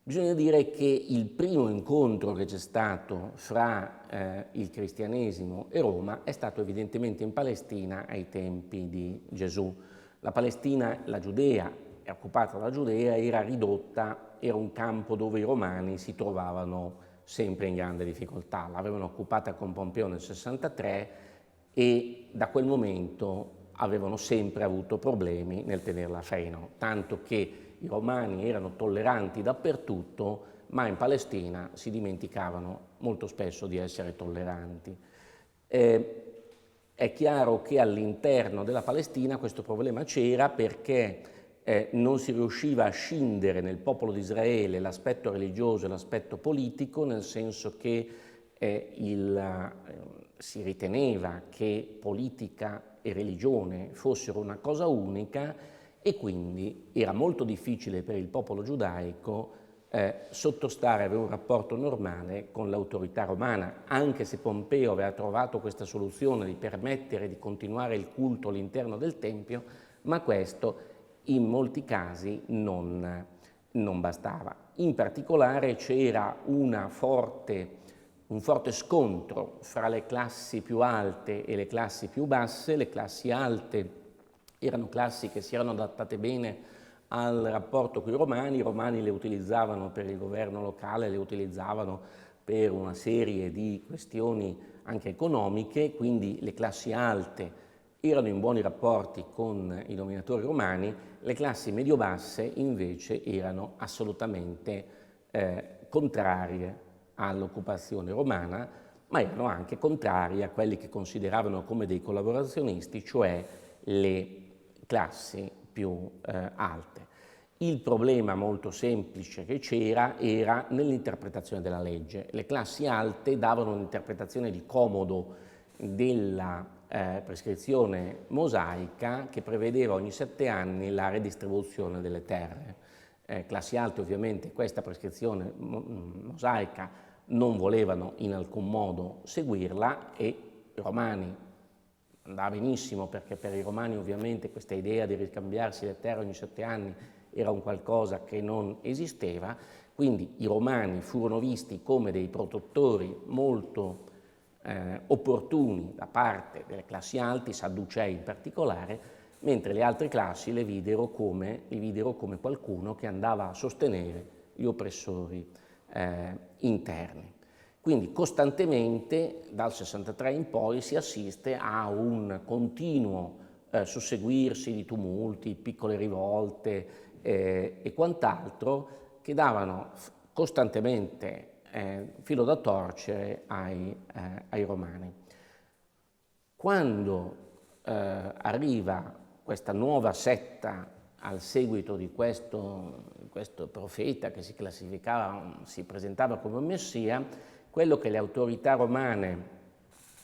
Bisogna dire che il primo incontro che c'è stato fra il cristianesimo e Roma è stato evidentemente in Palestina ai tempi di Gesù. La Palestina, la Giudea, è occupata dalla Giudea, era ridotta, era un campo dove i romani si trovavano sempre in grande difficoltà. L'avevano occupata con Pompeo nel 63 e da quel momento avevano sempre avuto problemi nel tenerla a freno, tanto che i romani erano tolleranti dappertutto, ma in Palestina si dimenticavano molto spesso di essere tolleranti. È chiaro che all'interno della Palestina questo problema c'era perché non si riusciva a scindere nel popolo di Israele l'aspetto religioso e l'aspetto politico, nel senso che si riteneva che politica e religione fossero una cosa unica e quindi era molto difficile per il popolo giudaico sottostare, avere un rapporto normale con l'autorità romana, anche se Pompeo aveva trovato questa soluzione di permettere di continuare il culto all'interno del Tempio, ma questo in molti casi non bastava. In particolare c'era un forte scontro fra le classi più alte e le classi più basse. Le classi alte erano classi che si erano adattate bene al rapporto con i romani le utilizzavano per il governo locale, le utilizzavano per una serie di questioni anche economiche, quindi le classi alte erano in buoni rapporti con i dominatori romani, le classi medio-basse invece erano assolutamente contrarie all'occupazione romana, ma erano anche contrarie a quelli che consideravano come dei collaborazionisti, cioè le classi più alte. Il problema molto semplice che c'era era nell'interpretazione della legge. Le classi alte davano un'interpretazione di comodo della prescrizione mosaica che prevedeva ogni 7 anni la redistribuzione delle terre. Classi alte ovviamente questa prescrizione mosaica non volevano in alcun modo seguirla e i romani andava benissimo perché per i romani ovviamente questa idea di ricambiarsi le terre ogni 7 anni era un qualcosa che non esisteva, quindi i romani furono visti come dei protettori molto opportuni da parte delle classi alte, i sadducei in particolare, mentre le altre classi li videro come qualcuno che andava a sostenere gli oppressori interni. Quindi costantemente dal 63 in poi si assiste a un continuo susseguirsi di tumulti, piccole rivolte e quant'altro che davano costantemente filo da torcere ai romani. Quando arriva questa nuova setta al seguito di questo profeta che si presentava come un messia, quello che le autorità romane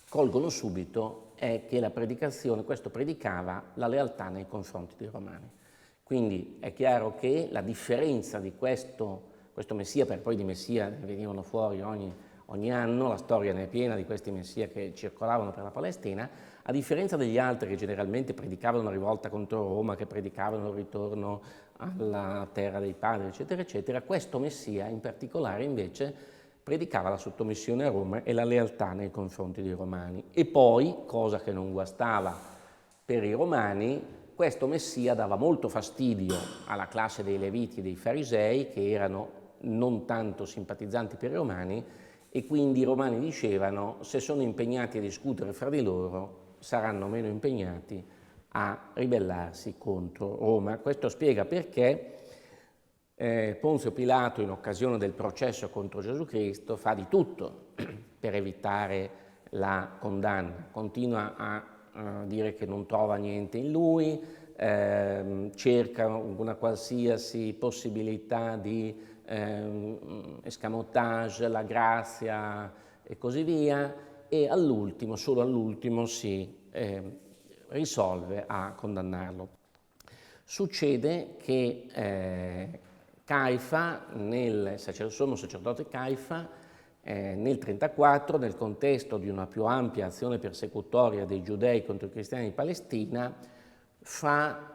colgono subito è che questo predicava la lealtà nei confronti dei romani. Quindi è chiaro che la differenza di questo messia, perché poi di messia ne venivano fuori ogni anno, la storia ne è piena di questi messia che circolavano per la Palestina, a differenza degli altri che generalmente predicavano una rivolta contro Roma, che predicavano il ritorno alla terra dei padri, eccetera, eccetera, questo messia in particolare invece predicava la sottomissione a Roma e la lealtà nei confronti dei romani. E poi, cosa che non guastava per i romani, questo messia dava molto fastidio alla classe dei Leviti e dei Farisei, che erano non tanto simpatizzanti per i romani, e quindi i romani dicevano: se sono impegnati a discutere fra di loro, saranno meno impegnati a ribellarsi contro Roma. Questo spiega perché Ponzio Pilato, in occasione del processo contro Gesù Cristo, fa di tutto per evitare la condanna. Continua a dire che non trova niente in lui, cerca una qualsiasi possibilità di escamotage, la grazia e così via, e all'ultimo, solo all'ultimo, si risolve a condannarlo. Succede che Caifa, sommo sacerdote Caifa, nel 1934, nel contesto di una più ampia azione persecutoria dei giudei contro i cristiani in Palestina, fa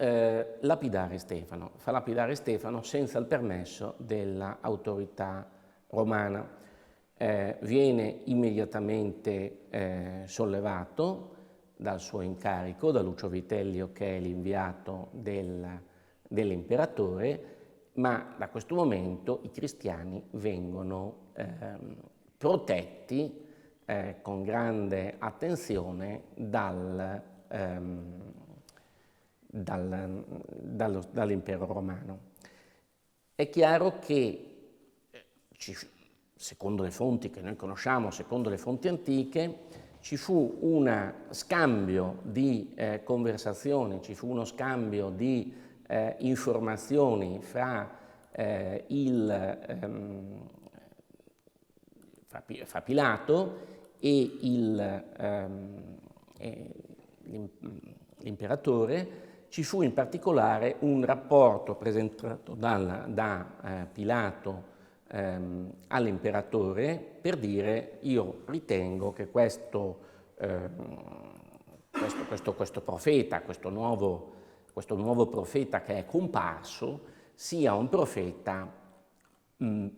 lapidare Stefano. Fa lapidare Stefano senza il permesso dell'autorità romana. Viene immediatamente sollevato dal suo incarico, da Lucio Vitellio, che è l'inviato dell'imperatore, ma da questo momento i cristiani vengono protetti con grande attenzione dall'impero romano. È chiaro che, secondo le fonti che noi conosciamo, secondo le fonti antiche, ci fu uno scambio di conversazioni, ci fu uno scambio di informazioni fra Pilato e l'imperatore. Ci fu in particolare un rapporto presentato da Pilato all'imperatore per dire: io ritengo che questo profeta, questo nuovo profeta che è comparso, sia un profeta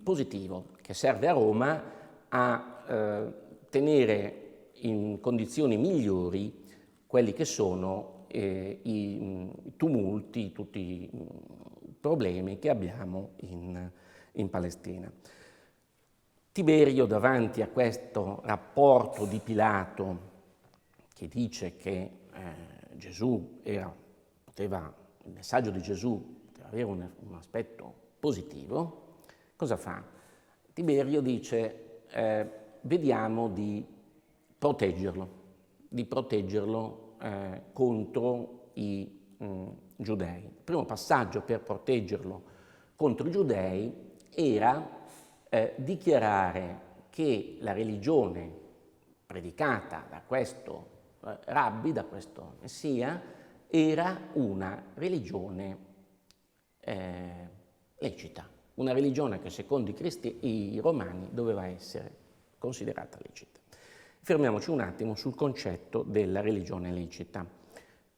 positivo, che serve a Roma a tenere in condizioni migliori quelli che sono i tumulti, tutti i problemi che abbiamo in Palestina. Tiberio, davanti a questo rapporto di Pilato che dice che il messaggio di Gesù poteva avere un aspetto positivo, cosa fa? Tiberio dice: vediamo di proteggerlo contro i giudei. Il primo passaggio per proteggerlo contro i giudei era dichiarare che la religione predicata da questo rabbi, da questo messia, era una religione lecita, una religione che secondo i romani doveva essere considerata lecita. Fermiamoci un attimo sul concetto della religione lecita.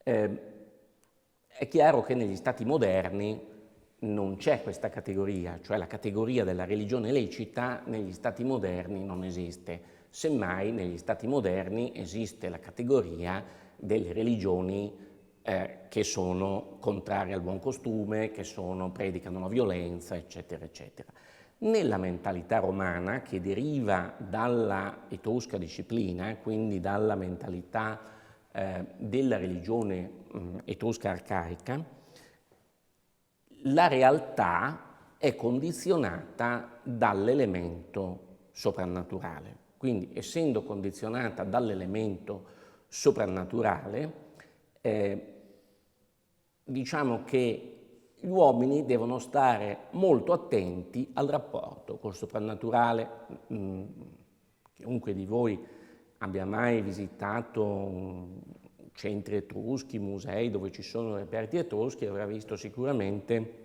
È chiaro che negli stati moderni non c'è questa categoria, cioè la categoria della religione lecita negli stati moderni non esiste. Semmai negli stati moderni esiste la categoria delle religioni che sono contrarie al buon costume, che predicano la violenza, eccetera, eccetera. Nella mentalità romana, che deriva dalla etrusca disciplina, quindi dalla mentalità della religione etrusca arcaica, la realtà è condizionata dall'elemento soprannaturale. Quindi, essendo condizionata dall'elemento soprannaturale, diciamo che gli uomini devono stare molto attenti al rapporto col soprannaturale. Chiunque di voi abbia mai visitato centri etruschi, musei dove ci sono reperti etruschi, avrà visto sicuramente,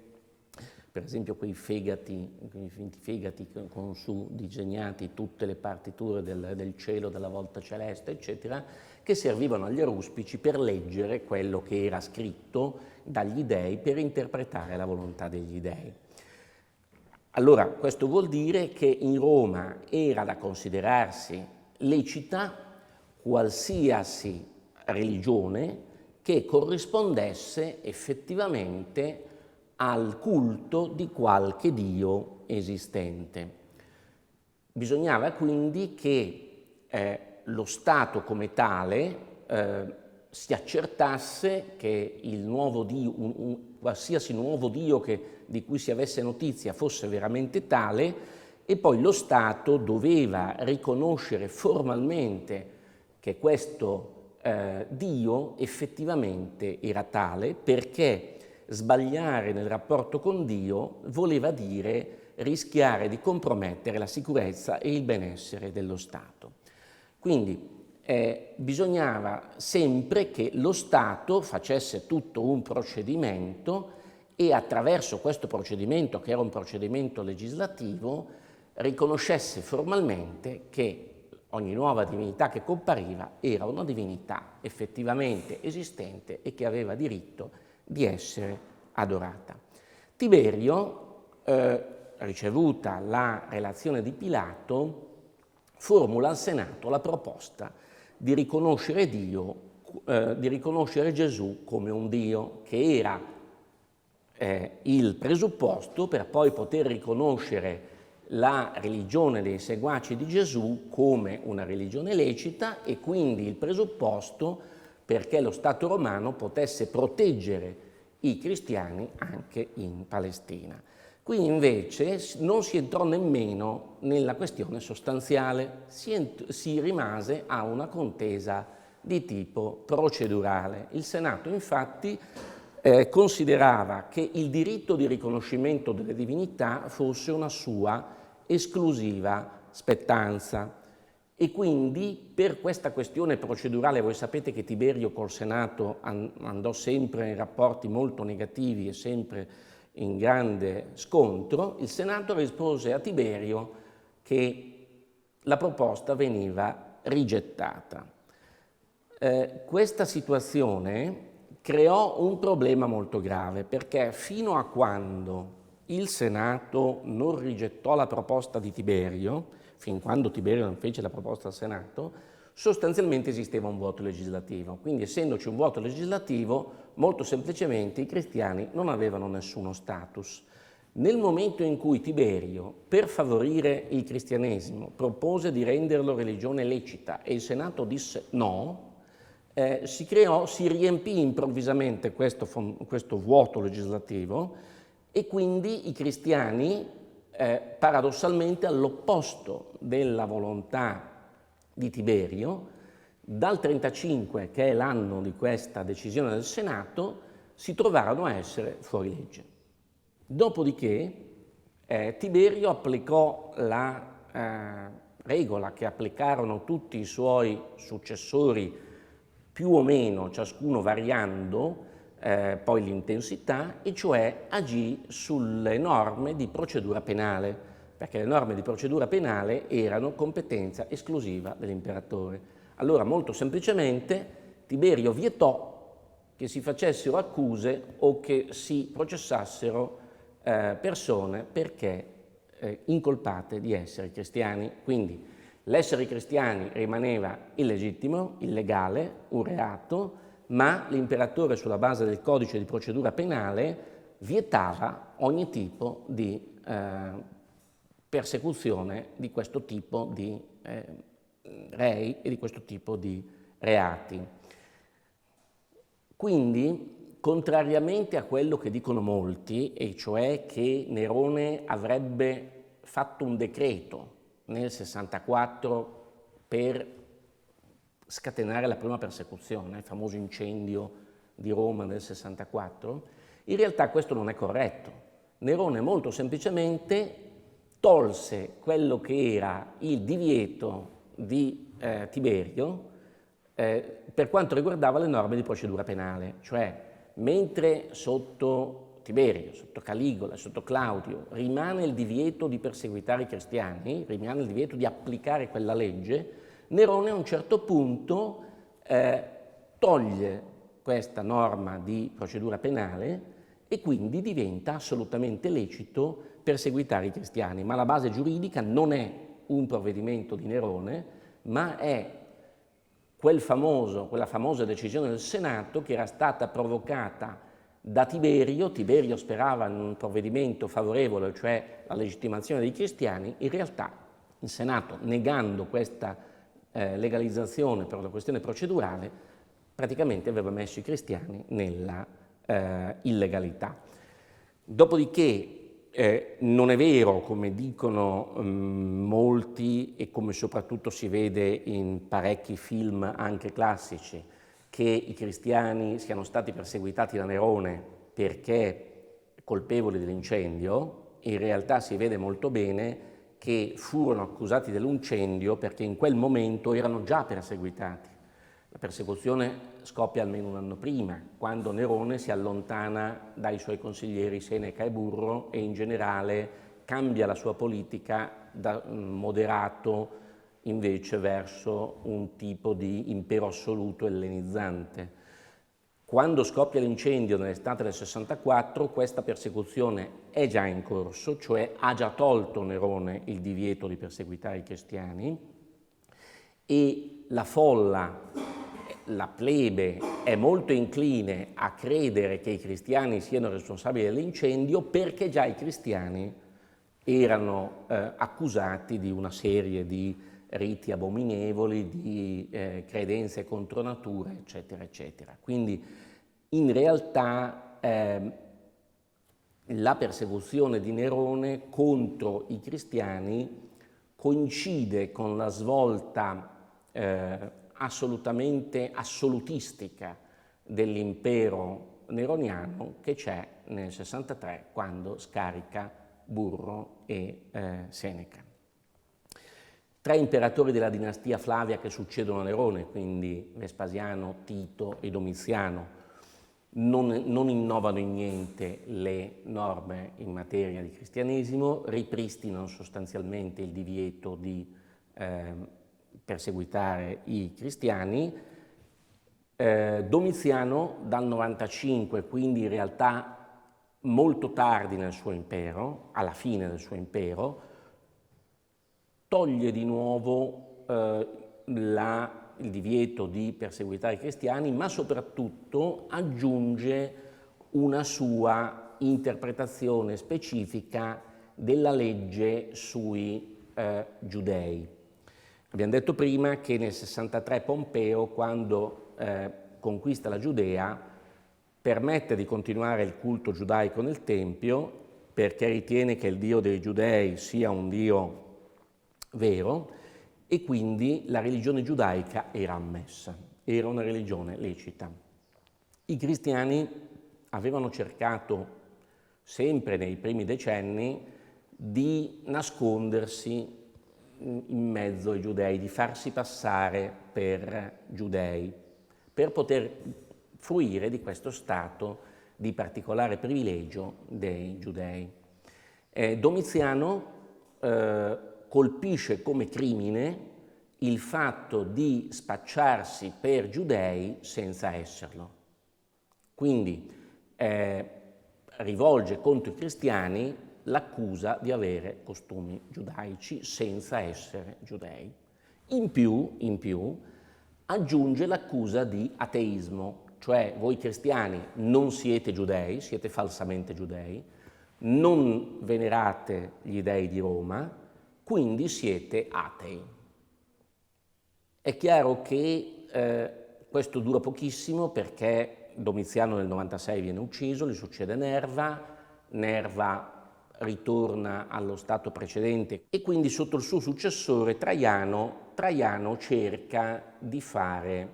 per esempio, quei finti fegati con su disegnati tutte le partiture del cielo, della volta celeste, eccetera, che servivano agli aruspici per leggere quello che era scritto dagli dei, per interpretare la volontà degli dei. Allora, questo vuol dire che in Roma era da considerarsi lecita qualsiasi religione che corrispondesse effettivamente al culto di qualche dio esistente. Bisognava quindi che lo Stato come tale si accertasse che il nuovo dio, qualsiasi nuovo dio di cui si avesse notizia fosse veramente tale, e poi lo Stato doveva riconoscere formalmente che questo dio effettivamente era tale, perché sbagliare nel rapporto con Dio voleva dire rischiare di compromettere la sicurezza e il benessere dello Stato. Quindi bisognava sempre che lo Stato facesse tutto un procedimento e attraverso questo procedimento, che era un procedimento legislativo, riconoscesse formalmente che ogni nuova divinità che compariva era una divinità effettivamente esistente e che aveva diritto di essere adorata. Tiberio, ricevuta la relazione di Pilato, formula al Senato la proposta di riconoscere Gesù come un Dio, che era il presupposto per poi poter riconoscere la religione dei seguaci di Gesù come una religione lecita e quindi il presupposto perché lo Stato romano potesse proteggere i cristiani anche in Palestina. Qui invece non si entrò nemmeno nella questione sostanziale, si rimase a una contesa di tipo procedurale. Il Senato infatti considerava che il diritto di riconoscimento delle divinità fosse una sua esclusiva spettanza e quindi per questa questione procedurale, voi sapete che Tiberio col Senato andò sempre in rapporti molto negativi e sempre in grande scontro, il Senato rispose a Tiberio che la proposta veniva rigettata. Questa situazione creò un problema molto grave, perché fino a quando il Senato non rigettò la proposta di Tiberio, fin quando Tiberio non fece la proposta al Senato, sostanzialmente esisteva un vuoto legislativo. Quindi, essendoci un vuoto legislativo, molto semplicemente i cristiani non avevano nessuno status. Nel momento in cui Tiberio, per favorire il cristianesimo, propose di renderlo religione lecita e il Senato disse no, si riempì improvvisamente questo vuoto legislativo e quindi i cristiani, paradossalmente all'opposto della volontà di Tiberio, dal 35, che è l'anno di questa decisione del Senato, si trovarono a essere fuori legge. Dopodiché Tiberio applicò la regola che applicarono tutti i suoi successori, più o meno, ciascuno variando poi l'intensità, e cioè agì sulle norme di procedura penale, perché le norme di procedura penale erano competenza esclusiva dell'imperatore. Allora, molto semplicemente, Tiberio vietò che si facessero accuse o che si processassero persone perché incolpate di essere cristiani. Quindi l'essere cristiani rimaneva illegittimo, illegale, un reato, ma l'imperatore, sulla base del codice di procedura penale, vietava ogni tipo di persecuzione di questo tipo di rei e di questo tipo di reati. Quindi, contrariamente a quello che dicono molti, e cioè che Nerone avrebbe fatto un decreto nel 64 per scatenare la prima persecuzione, il famoso incendio di Roma del 64, in realtà questo non è corretto. Nerone molto semplicemente tolse quello che era il divieto di Tiberio per quanto riguardava le norme di procedura penale, cioè mentre sotto Tiberio, sotto Caligola, sotto Claudio rimane il divieto di perseguitare i cristiani, rimane il divieto di applicare quella legge, Nerone a un certo punto toglie questa norma di procedura penale e quindi diventa assolutamente lecito perseguitare i cristiani, ma la base giuridica non è un provvedimento di Nerone, ma è quella famosa decisione del Senato che era stata provocata da Tiberio. Tiberio sperava in un provvedimento favorevole, cioè la legittimazione dei cristiani. In realtà il Senato, negando questa legalizzazione per la questione procedurale, praticamente aveva messo i cristiani nella illegalità. Dopodiché non è vero, come dicono molti e come soprattutto si vede in parecchi film anche classici, che i cristiani siano stati perseguitati da Nerone perché colpevoli dell'incendio. In realtà si vede molto bene che furono accusati dell'incendio perché in quel momento erano già perseguitati. La persecuzione scoppia almeno un anno prima, quando Nerone si allontana dai suoi consiglieri Seneca e Burro e in generale cambia la sua politica da moderato invece verso un tipo di impero assoluto ellenizzante. Quando scoppia l'incendio nell'estate del 64, questa persecuzione è già in corso, cioè ha già tolto Nerone il divieto di perseguitare i cristiani, e la folla, la plebe, è molto incline a credere che i cristiani siano responsabili dell'incendio, perché già i cristiani erano accusati di una serie di riti abominevoli, di credenze contro natura, eccetera, eccetera. Quindi in realtà la persecuzione di Nerone contro i cristiani coincide con la svolta assolutamente assolutistica dell'impero neroniano che c'è nel 63, quando scarica Burro e Seneca. 3 imperatori della dinastia Flavia che succedono a Nerone, quindi Vespasiano, Tito e Domiziano, non innovano in niente le norme in materia di cristianesimo, ripristinano sostanzialmente il divieto di perseguitare i cristiani. Domiziano dal 95, quindi in realtà molto tardi nel suo impero, alla fine del suo impero, toglie di nuovo il divieto di perseguitare i cristiani, ma soprattutto aggiunge una sua interpretazione specifica della legge sui giudei. Abbiamo detto prima che nel 63 Pompeo, quando conquista la Giudea, permette di continuare il culto giudaico nel Tempio, perché ritiene che il Dio dei Giudei sia un Dio vero, e quindi la religione giudaica era ammessa, era una religione lecita. I cristiani avevano cercato sempre nei primi decenni di nascondersi in mezzo ai giudei, di farsi passare per giudei, per poter fruire di questo stato di particolare privilegio dei giudei. Domiziano colpisce come crimine il fatto di spacciarsi per giudei senza esserlo. Quindi rivolge contro i cristiani l'accusa di avere costumi giudaici senza essere giudei. In più aggiunge l'accusa di ateismo, cioè voi cristiani non siete giudei, siete falsamente giudei, non venerate gli dei di Roma, quindi siete atei. È chiaro che questo dura pochissimo, perché Domiziano nel 96 viene ucciso, gli succede Nerva ritorna allo stato precedente e quindi sotto il suo successore Traiano cerca di fare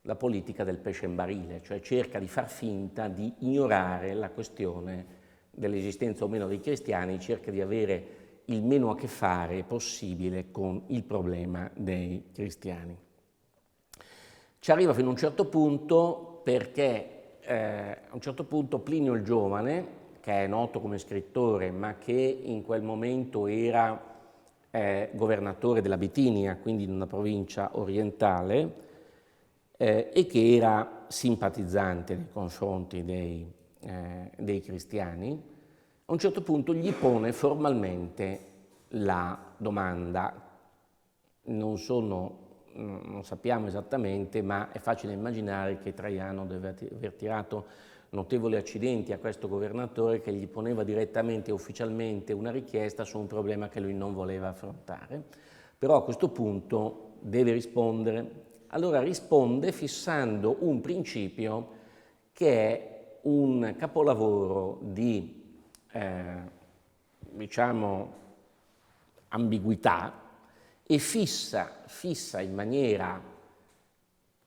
la politica del pesce in barile, cioè cerca di far finta di ignorare la questione dell'esistenza o meno dei cristiani, cerca di avere il meno a che fare possibile con il problema dei cristiani. Ci arriva fino a un certo punto perché a un certo punto Plinio il Giovane, che è noto come scrittore ma che in quel momento era governatore della Bitinia, quindi in una provincia orientale, e che era simpatizzante nei confronti dei cristiani, a un certo punto gli pone formalmente la domanda. Non sappiamo esattamente, ma è facile immaginare che Traiano deve aver tirato notevoli accidenti a questo governatore, che gli poneva direttamente e ufficialmente una richiesta su un problema che lui non voleva affrontare. Però a questo punto deve rispondere. Allora risponde fissando un principio che è un capolavoro di ambiguità, e fissa in maniera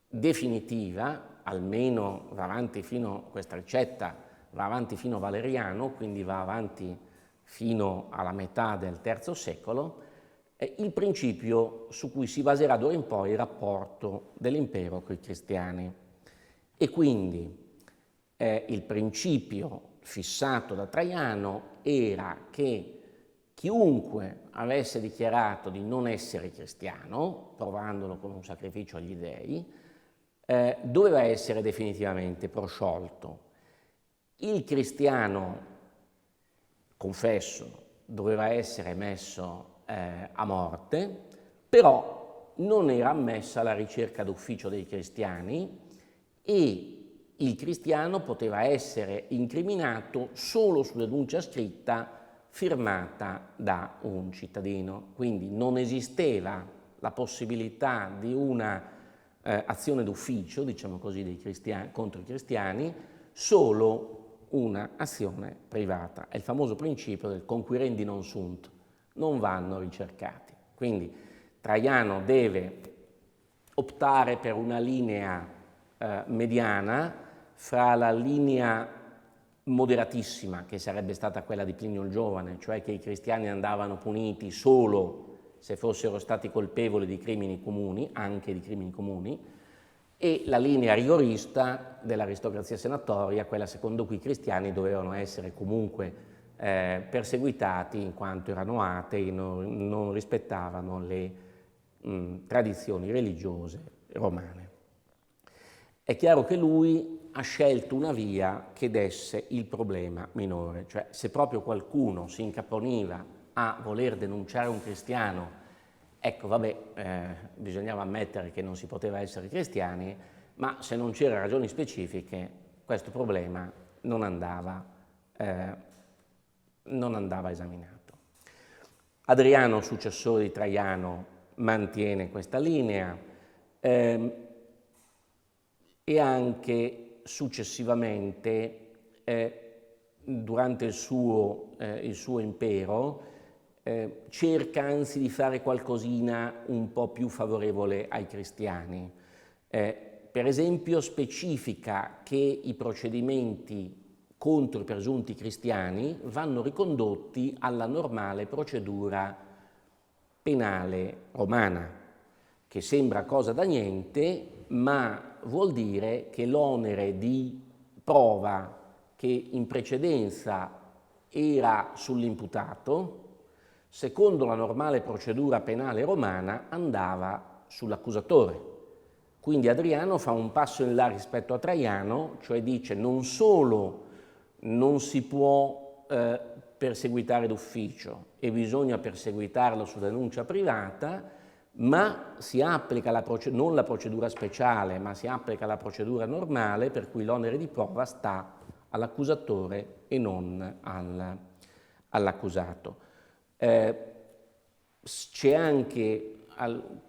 definitiva, almeno va avanti fino, questa ricetta va avanti fino a Valeriano, quindi va avanti fino alla metà del III secolo, il principio su cui si baserà d'ora in poi il rapporto dell'impero con i cristiani. E quindi il principio fissato da Traiano era che chiunque avesse dichiarato di non essere cristiano, provandolo con un sacrificio agli dei, doveva essere definitivamente prosciolto. Il cristiano, confesso, doveva essere messo a morte, però non era ammessa la ricerca d'ufficio dei cristiani e il cristiano poteva essere incriminato solo su denuncia scritta firmata da un cittadino. Quindi non esisteva la possibilità di una azione d'ufficio, diciamo così, dei cristiani, contro i cristiani, solo una azione privata. È il famoso principio del conquirendi non sunt, non vanno ricercati. Quindi Traiano deve optare per una linea mediana fra la linea moderatissima, che sarebbe stata quella di Plinio il Giovane, cioè che i cristiani andavano puniti solo se fossero stati colpevoli di crimini comuni, anche di crimini comuni, e la linea rigorista dell'aristocrazia senatoria, quella secondo cui i cristiani dovevano essere comunque perseguitati in quanto erano atei, non rispettavano le tradizioni religiose romane. È chiaro che lui ha scelto una via che desse il problema minore, cioè se proprio qualcuno si incaponiva a voler denunciare un cristiano, ecco vabbè, bisognava ammettere che non si poteva essere cristiani, ma se non c'erano ragioni specifiche questo problema non andava esaminato. Adriano, successore di Traiano, mantiene questa linea e anche successivamente, durante il suo impero, cerca anzi di fare qualcosina un po' più favorevole ai cristiani. Per esempio specifica che i procedimenti contro i presunti cristiani vanno ricondotti alla normale procedura penale romana, che sembra cosa da niente, ma vuol dire che l'onere di prova che in precedenza era sull'imputato, secondo la normale procedura penale romana, andava sull'accusatore. Quindi Adriano fa un passo in là rispetto a Traiano, cioè dice non solo non si può perseguitare d'ufficio e bisogna perseguitarlo su denuncia privata, ma si applica non la procedura speciale, ma si applica la procedura normale, per cui l'onere di prova sta all'accusatore e non all'accusato. C'è anche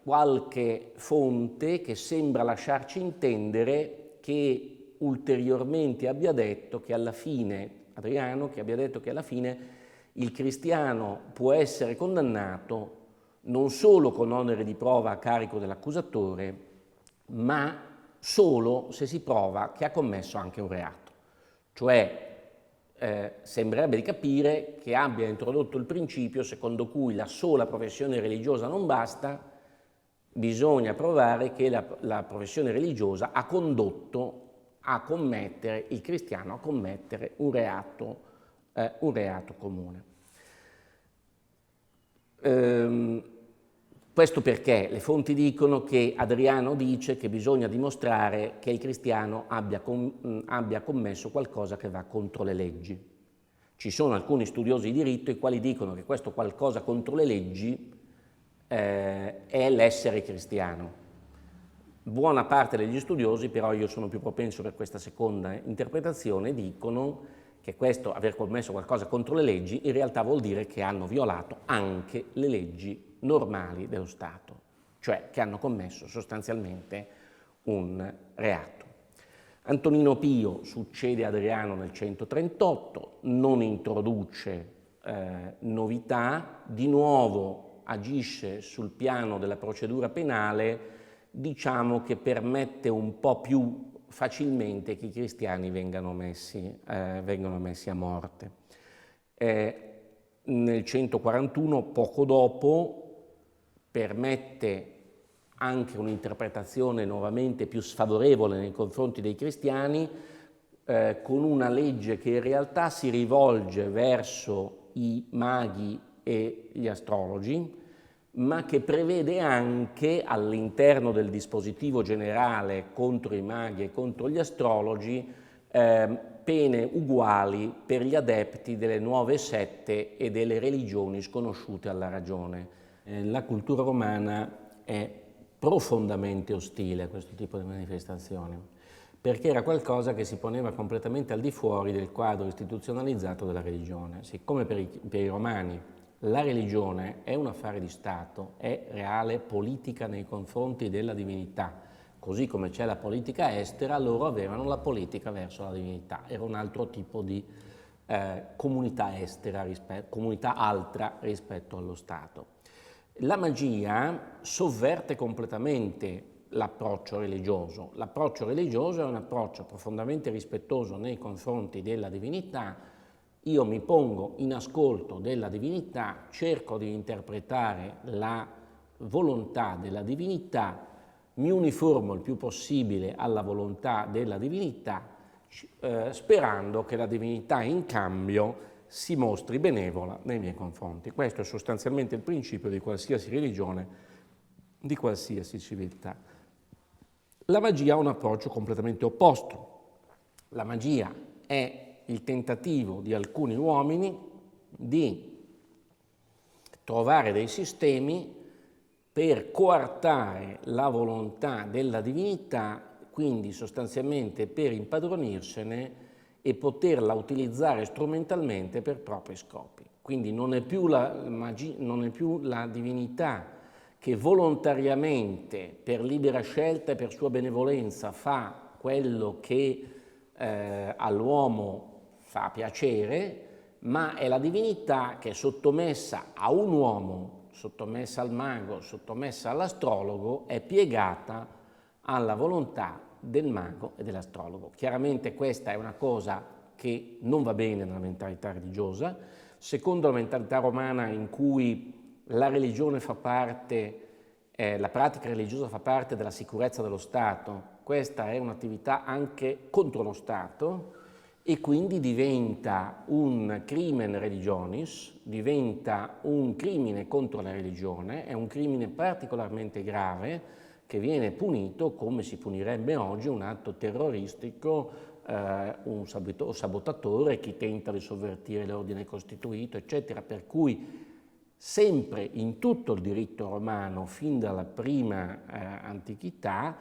qualche fonte che sembra lasciarci intendere che ulteriormente abbia detto che alla fine, Adriano, che abbia detto che alla fine il cristiano può essere condannato non solo con onere di prova a carico dell'accusatore, ma solo se si prova che ha commesso anche un reato. Cioè sembrerebbe di capire che abbia introdotto il principio secondo cui la sola professione religiosa non basta, bisogna provare che la professione religiosa ha condotto il cristiano a commettere un reato comune. Questo perché le fonti dicono che Adriano dice che bisogna dimostrare che il cristiano abbia commesso qualcosa che va contro le leggi. Ci sono alcuni studiosi di diritto i quali dicono che questo qualcosa contro le leggi è l'essere cristiano. Buona parte degli studiosi, però io sono più propenso per questa seconda interpretazione, dicono che questo aver commesso qualcosa contro le leggi in realtà vuol dire che hanno violato anche le leggi normali dello Stato, cioè che hanno commesso sostanzialmente un reato. Antonino Pio succede Adriano nel 138, non introduce novità, di nuovo agisce sul piano della procedura penale, diciamo che permette un po' più facilmente che i cristiani vengano messi a morte. Nel 141, poco dopo, permette anche un'interpretazione nuovamente più sfavorevole nei confronti dei cristiani, con una legge che in realtà si rivolge verso i maghi e gli astrologi, ma che prevede anche all'interno del dispositivo generale contro i maghi e contro gli astrologi pene uguali per gli adepti delle nuove sette e delle religioni sconosciute alla ragione. La cultura romana è profondamente ostile a questo tipo di manifestazioni, perché era qualcosa che si poneva completamente al di fuori del quadro istituzionalizzato della religione. Siccome per i romani la religione è un affare di Stato, è reale politica nei confronti della divinità, così come c'è la politica estera, loro avevano la politica verso la divinità, era un altro tipo di comunità estera, comunità altra rispetto allo Stato. La magia sovverte completamente l'approccio religioso. L'approccio religioso è un approccio profondamente rispettoso nei confronti della divinità. Io mi pongo in ascolto della divinità, cerco di interpretare la volontà della divinità, mi uniformo il più possibile alla volontà della divinità, sperando che la divinità in cambio si mostri benevola nei miei confronti. Questo è sostanzialmente il principio di qualsiasi religione, di qualsiasi civiltà. La magia ha un approccio completamente opposto. La magia è il tentativo di alcuni uomini di trovare dei sistemi per coartare la volontà della divinità, quindi sostanzialmente per impadronirsene e poterla utilizzare strumentalmente per propri scopi. Quindi non è più la divinità che volontariamente, per libera scelta e per sua benevolenza, fa quello che all'uomo fa piacere, ma è la divinità che è sottomessa a un uomo, sottomessa al mago, sottomessa all'astrologo, è piegata alla volontà del mago e dell'astrologo. Chiaramente questa è una cosa che non va bene nella mentalità religiosa, secondo la mentalità romana in cui la religione fa parte, la pratica religiosa fa parte della sicurezza dello Stato. Questa è un'attività anche contro lo Stato e quindi diventa un crimen religionis, diventa un crimine contro la religione, è un crimine particolarmente grave che viene punito come si punirebbe oggi un atto terroristico, un sabotatore, chi tenta di sovvertire l'ordine costituito, eccetera. Per cui sempre in tutto il diritto romano, fin dalla prima antichità,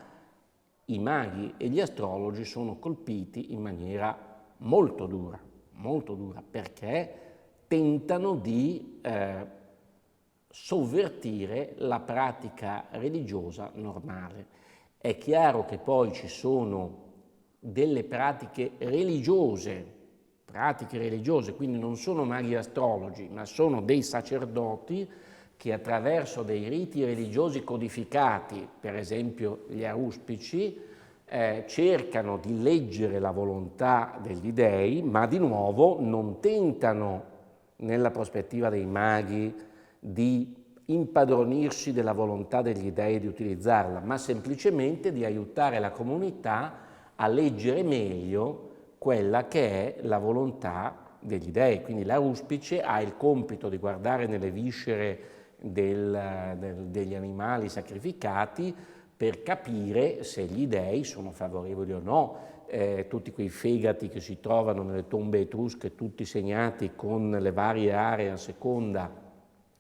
i maghi e gli astrologi sono colpiti in maniera molto dura, perché tentano di sovvertire la pratica religiosa normale. È chiaro che poi ci sono delle pratiche religiose, quindi non sono maghi astrologi, ma sono dei sacerdoti che attraverso dei riti religiosi codificati, per esempio gli aruspici, cercano di leggere la volontà degli dei, ma di nuovo non tentano, nella prospettiva dei maghi, di impadronirsi della volontà degli dei e di utilizzarla, ma semplicemente di aiutare la comunità a leggere meglio quella che è la volontà degli dei. Quindi l'aruspice ha il compito di guardare nelle viscere degli animali sacrificati per capire se gli dei sono favorevoli o no. Tutti quei fegati che si trovano nelle tombe etrusche, tutti segnati con le varie aree a seconda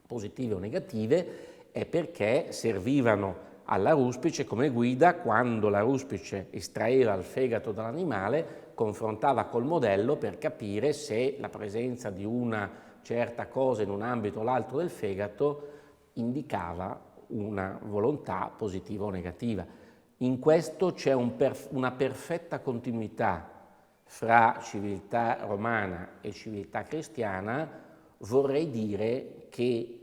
positive o negative, è perché servivano all'aruspice come guida quando l'aruspice estraeva il fegato dall'animale, confrontava col modello per capire se la presenza di una certa cosa in un ambito o l'altro del fegato indicava una volontà positiva o negativa. In questo c'è una perfetta continuità fra civiltà romana e civiltà cristiana. Vorrei dire che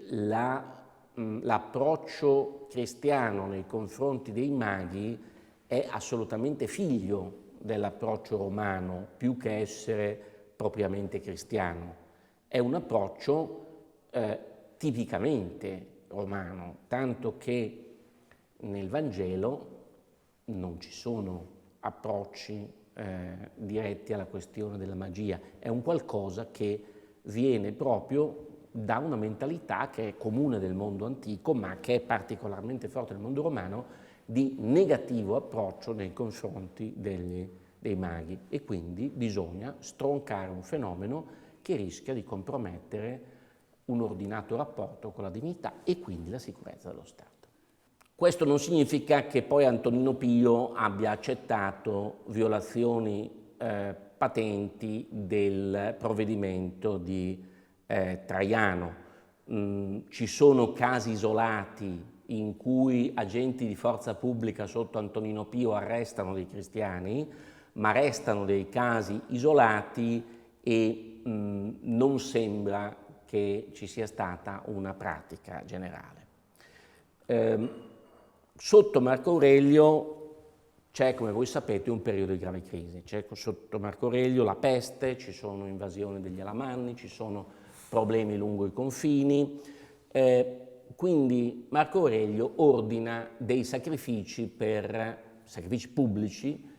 l'approccio cristiano nei confronti dei maghi è assolutamente figlio dell'approccio romano, più che essere propriamente cristiano. È un approccio tipicamente romano, tanto che nel Vangelo non ci sono approcci diretti alla questione della magia, è un qualcosa che viene proprio da una mentalità che è comune del mondo antico, ma che è particolarmente forte nel mondo romano, di negativo approccio nei confronti dei maghi, e quindi bisogna stroncare un fenomeno che rischia di compromettere un ordinato rapporto con la divinità e quindi la sicurezza dello Stato. Questo non significa che poi Antonino Pio abbia accettato violazioni patenti del provvedimento di Traiano. Ci sono casi isolati in cui agenti di forza pubblica sotto Antonino Pio arrestano dei cristiani, ma restano dei casi isolati e non sembra che ci sia stata una pratica generale. Sotto Marco Aurelio c'è, come voi sapete, un periodo di grave crisi. C'è sotto Marco Aurelio la peste, ci sono invasioni degli Alamanni, ci sono problemi lungo i confini, quindi Marco Aurelio ordina dei sacrifici pubblici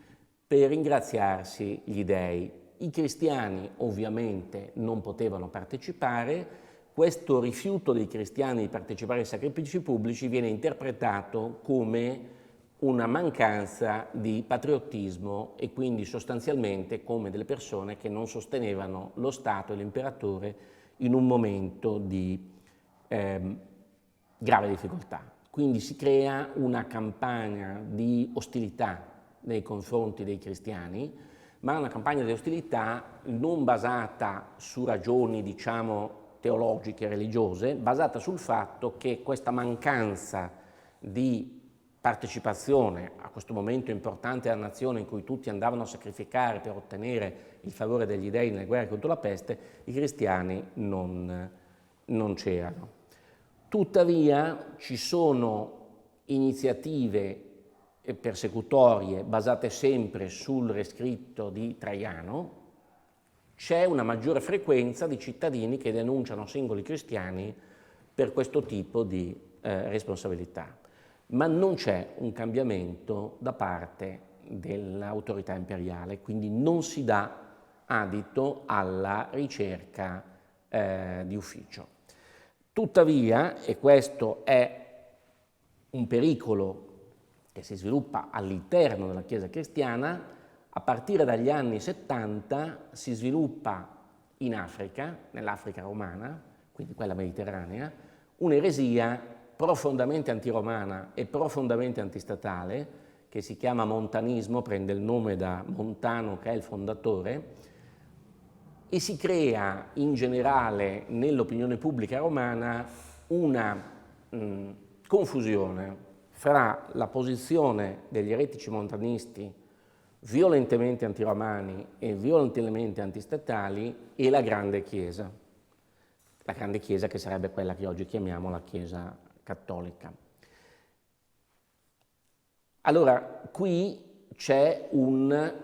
per ringraziarsi gli dei. I cristiani ovviamente non potevano partecipare. Questo rifiuto dei cristiani di partecipare ai sacrifici pubblici viene interpretato come una mancanza di patriottismo e quindi sostanzialmente come delle persone che non sostenevano lo Stato e l'imperatore in un momento di grave difficoltà. Quindi si crea una campagna di ostilità nei confronti dei cristiani, ma una campagna di ostilità non basata su ragioni, diciamo, teologiche, religiose, basata sul fatto che questa mancanza di partecipazione a questo momento importante della nazione in cui tutti andavano a sacrificare per ottenere il favore degli dei nelle guerre contro la peste, i cristiani non c'erano. Tuttavia ci sono iniziative persecutorie basate sempre sul rescritto di Traiano. C'è una maggiore frequenza di cittadini che denunciano singoli cristiani per questo tipo di responsabilità, ma non c'è un cambiamento da parte dell'autorità imperiale, quindi non si dà adito alla ricerca di ufficio. Tuttavia, e questo è un pericolo che si sviluppa all'interno della Chiesa cristiana, a partire dagli anni 70 si sviluppa in Africa, nell'Africa romana, quindi quella mediterranea, un'eresia profondamente antiromana e profondamente antistatale, che si chiama montanismo, prende il nome da Montano che è il fondatore, e si crea in generale nell'opinione pubblica romana una confusione fra la posizione degli eretici montanisti violentemente antiromani e violentemente antistatali e la grande Chiesa che sarebbe quella che oggi chiamiamo la Chiesa cattolica. Allora, qui c'è un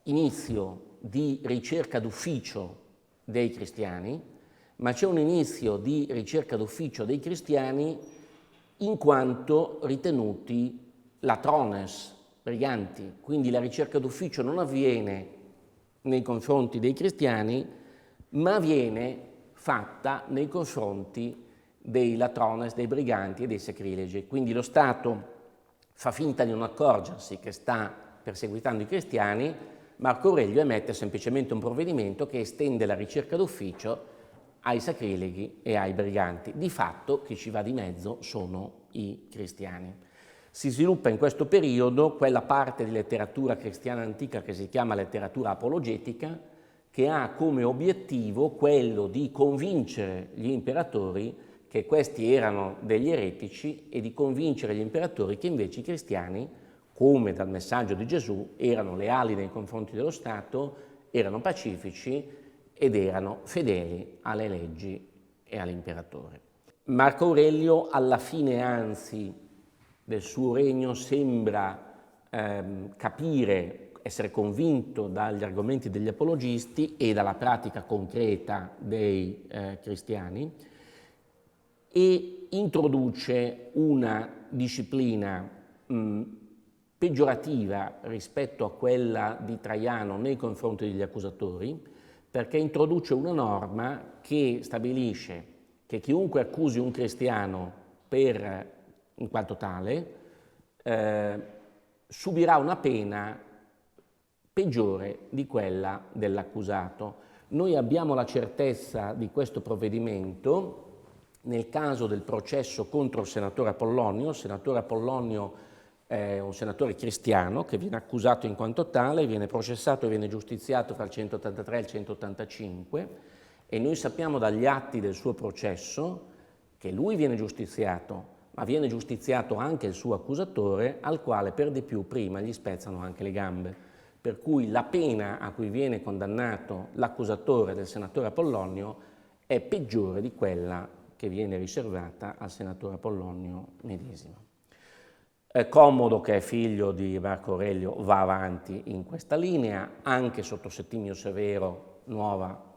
inizio di ricerca d'ufficio dei cristiani, ma c'è un inizio di ricerca d'ufficio dei cristiani in quanto ritenuti latrones, briganti, quindi la ricerca d'ufficio non avviene nei confronti dei cristiani, ma viene fatta nei confronti dei latrones, dei briganti e dei sacrilegi. Quindi lo Stato fa finta di non accorgersi che sta perseguitando i cristiani. Marco Aurelio emette semplicemente un provvedimento che estende la ricerca d'ufficio ai sacrileghi e ai briganti. Di fatto chi ci va di mezzo sono i cristiani. Si sviluppa in questo periodo quella parte di letteratura cristiana antica che si chiama letteratura apologetica, che ha come obiettivo quello di convincere gli imperatori che questi erano degli eretici e di convincere gli imperatori che invece i cristiani, come dal messaggio di Gesù, erano leali nei confronti dello Stato, erano pacifici ed erano fedeli alle leggi e all'imperatore. Marco Aurelio, alla fine anzi del suo regno, sembra capire, essere convinto dagli argomenti degli apologisti e dalla pratica concreta dei cristiani, e introduce una disciplina peggiorativa rispetto a quella di Traiano nei confronti degli accusatori, perché introduce una norma che stabilisce che chiunque accusi un cristiano in quanto tale subirà una pena peggiore di quella dell'accusato. Noi abbiamo la certezza di questo provvedimento nel caso del processo contro il senatore Apollonio. Il senatore Apollonio è un senatore cristiano che viene accusato in quanto tale, viene processato e viene giustiziato tra il 183 e il 185, e noi sappiamo dagli atti del suo processo che lui viene giustiziato, ma viene giustiziato anche il suo accusatore, al quale per di più prima gli spezzano anche le gambe. Per cui la pena a cui viene condannato l'accusatore del senatore Apollonio è peggiore di quella che viene riservata al senatore Apollonio medesimo. Commodo, che è figlio di Marco Aurelio, va avanti in questa linea, anche sotto Settimio Severo, nuova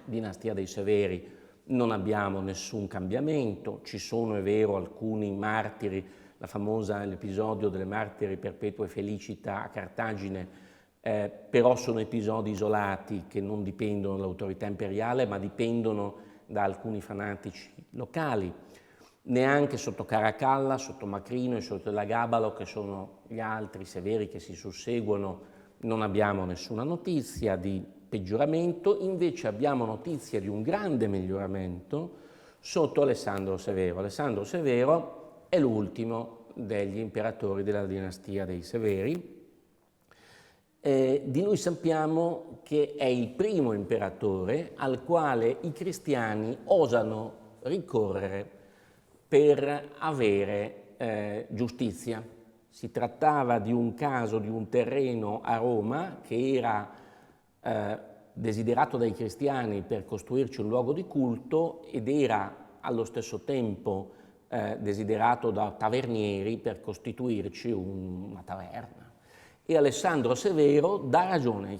dinastia dei Severi, non abbiamo nessun cambiamento. Ci sono, è vero, alcuni martiri, l'episodio delle martiri Perpetua e Felicita a Cartagine, però sono episodi isolati che non dipendono dall'autorità imperiale, ma dipendono da alcuni fanatici locali. Neanche sotto Caracalla, sotto Macrino e sotto Elagabalo, che sono gli altri severi che si susseguono, non abbiamo nessuna notizia di peggioramento. Invece abbiamo notizia di un grande miglioramento sotto Alessandro Severo. Alessandro Severo è l'ultimo degli imperatori della dinastia dei Severi. Di lui sappiamo che è il primo imperatore al quale i cristiani osano ricorrere per avere giustizia. Si trattava di un caso di un terreno a Roma che era desiderato dai cristiani per costruirci un luogo di culto ed era allo stesso tempo desiderato da tavernieri per costituirci una taverna. E Alessandro Severo dà ragione ai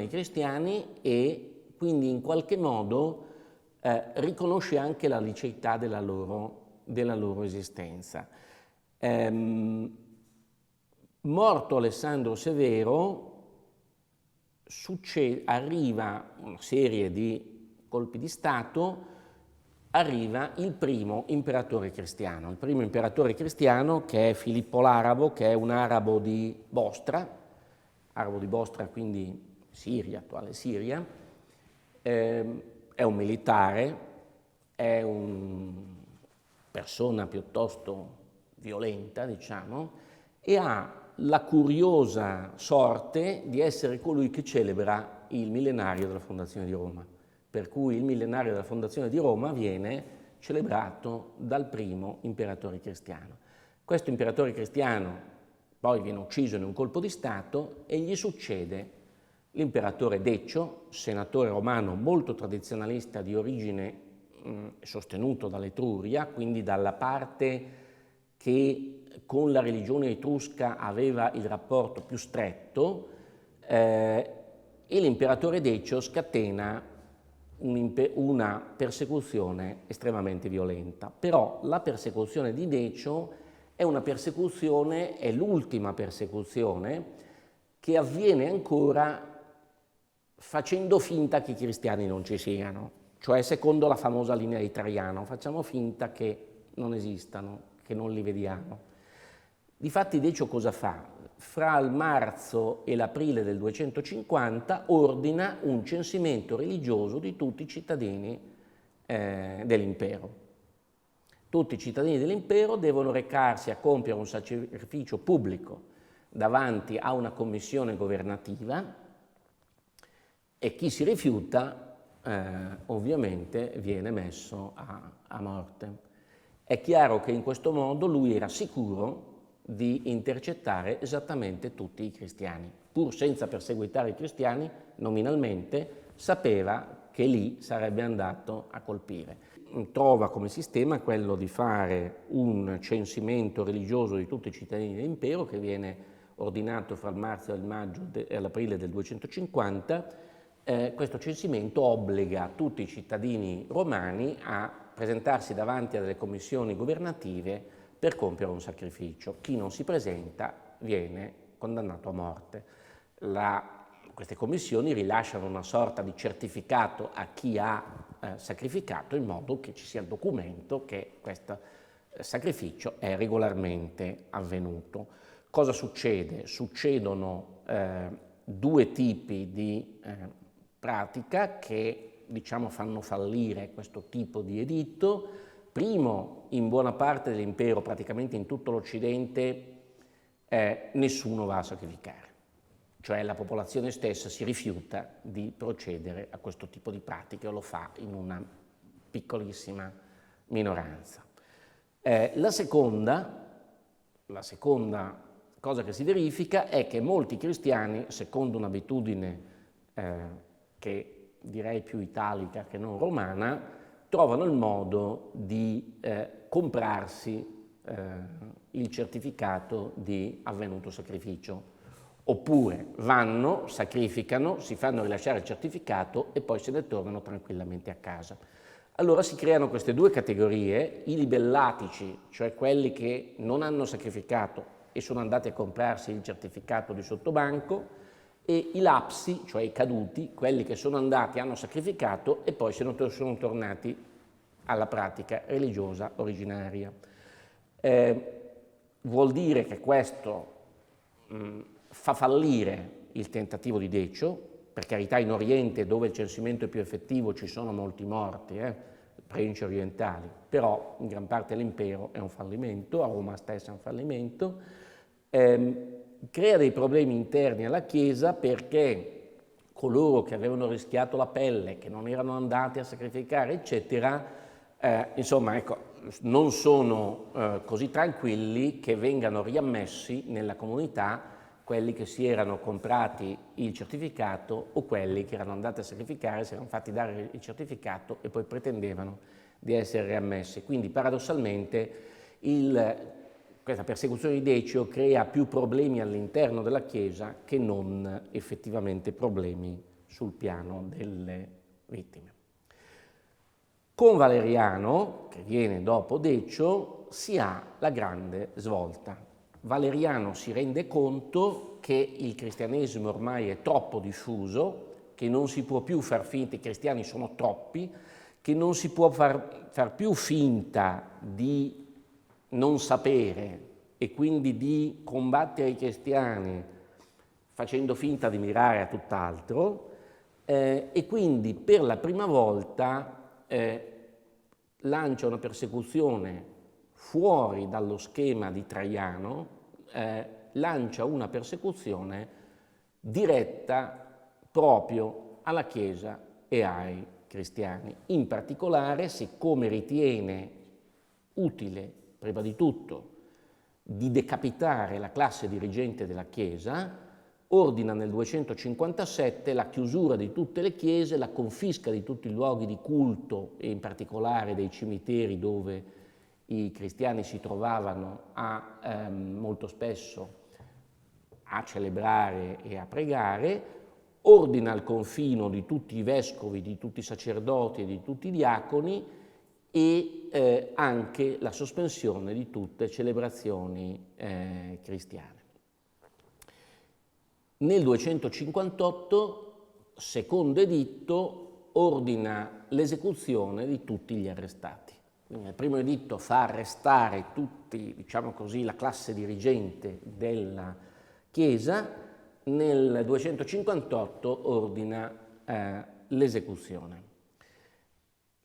cristiani e quindi in qualche modo riconosce anche la liceità della loro esistenza. Morto Alessandro Severo, arriva una serie di colpi di Stato, arriva il primo imperatore cristiano. Il primo imperatore cristiano, che è Filippo l'Arabo, che è un arabo di Bostra, quindi Siria, attuale Siria. È un militare, è una persona piuttosto violenta, diciamo, e ha la curiosa sorte di essere colui che celebra il millenario della fondazione di Roma. Per cui il millenario della fondazione di Roma viene celebrato dal primo imperatore cristiano. Questo imperatore cristiano poi viene ucciso in un colpo di Stato e gli succede l'imperatore Decio, senatore romano molto tradizionalista di origine sostenuto dall'Etruria, quindi dalla parte che con la religione etrusca aveva il rapporto più stretto, e l'imperatore Decio scatena una persecuzione estremamente violenta. Però la persecuzione di Decio è l'ultima persecuzione che avviene ancora facendo finta che i cristiani non ci siano, cioè secondo la famosa linea di Traiano, facciamo finta che non esistano, che non li vediamo. Difatti Decio cosa fa? Fra il marzo e l'aprile del 250 ordina un censimento religioso di tutti i cittadini dell'impero. Tutti i cittadini dell'impero devono recarsi a compiere un sacrificio pubblico davanti a una commissione governativa e chi si rifiuta ovviamente viene messo a morte. È chiaro che in questo modo lui era sicuro di intercettare esattamente tutti i cristiani. Pur senza perseguitare i cristiani, nominalmente, sapeva che lì sarebbe andato a colpire. Trova come sistema quello di fare un censimento religioso di tutti i cittadini dell'impero che viene ordinato fra il marzo e l'aprile del 250. Questo censimento obbliga tutti i cittadini romani a presentarsi davanti a delle commissioni governative per compiere un sacrificio. Chi non si presenta viene condannato a morte. La queste commissioni rilasciano una sorta di certificato a chi ha sacrificato, in modo che ci sia il documento che questo sacrificio è regolarmente avvenuto. Cosa succede? Succedono due tipi di pratica che, diciamo, fanno fallire questo tipo di editto. Primo, in buona parte dell'impero, praticamente in tutto l'Occidente, nessuno va a sacrificare, cioè la popolazione stessa si rifiuta di procedere a questo tipo di pratiche o lo fa in una piccolissima minoranza. La seconda cosa che si verifica è che molti cristiani, secondo un'abitudine che direi più italica che non romana, trovano il modo di comprarsi il certificato di avvenuto sacrificio. Oppure vanno, sacrificano, si fanno rilasciare il certificato e poi se ne tornano tranquillamente a casa. Allora si creano queste due categorie: i libellatici, cioè quelli che non hanno sacrificato e sono andati a comprarsi il certificato di sottobanco, e i lapsi, cioè i caduti, quelli che sono andati, hanno sacrificato e poi sono tornati alla pratica religiosa originaria. Vuol dire che questo fa fallire il tentativo di Decio. Per carità, in Oriente, dove il censimento è più effettivo, ci sono molti morti, province orientali, però in gran parte dell'impero è un fallimento, a Roma stessa è un fallimento. Crea dei problemi interni alla Chiesa, perché coloro che avevano rischiato la pelle, che non erano andati a sacrificare, eccetera, insomma, ecco, non sono così tranquilli che vengano riammessi nella comunità quelli che si erano comprati il certificato o quelli che erano andati a sacrificare, si erano fatti dare il certificato e poi pretendevano di essere riammessi. Quindi paradossalmente questa persecuzione di Decio crea più problemi all'interno della Chiesa che non effettivamente problemi sul piano delle vittime. Con Valeriano, che viene dopo Decio, si ha la grande svolta. Valeriano si rende conto che il cristianesimo ormai è troppo diffuso, che non si può più far finta, i cristiani sono troppi, che non si può far più finta di non sapere e quindi di combattere i cristiani facendo finta di mirare a tutt'altro, e quindi per la prima volta lancia una persecuzione fuori dallo schema di Traiano, lancia una persecuzione diretta proprio alla Chiesa e ai cristiani. In particolare, siccome ritiene utile, prima di tutto, di decapitare la classe dirigente della Chiesa, ordina nel 257 la chiusura di tutte le chiese, la confisca di tutti i luoghi di culto e in particolare dei cimiteri dove i cristiani si trovavano molto spesso a celebrare e a pregare, ordina il confino di tutti i vescovi, di tutti i sacerdoti e di tutti i diaconi e anche la sospensione di tutte le celebrazioni cristiane. Nel 258, secondo editto, ordina l'esecuzione di tutti gli arrestati. Quindi il primo editto fa arrestare tutti, diciamo così, la classe dirigente della Chiesa. Nel 258 ordina l'esecuzione.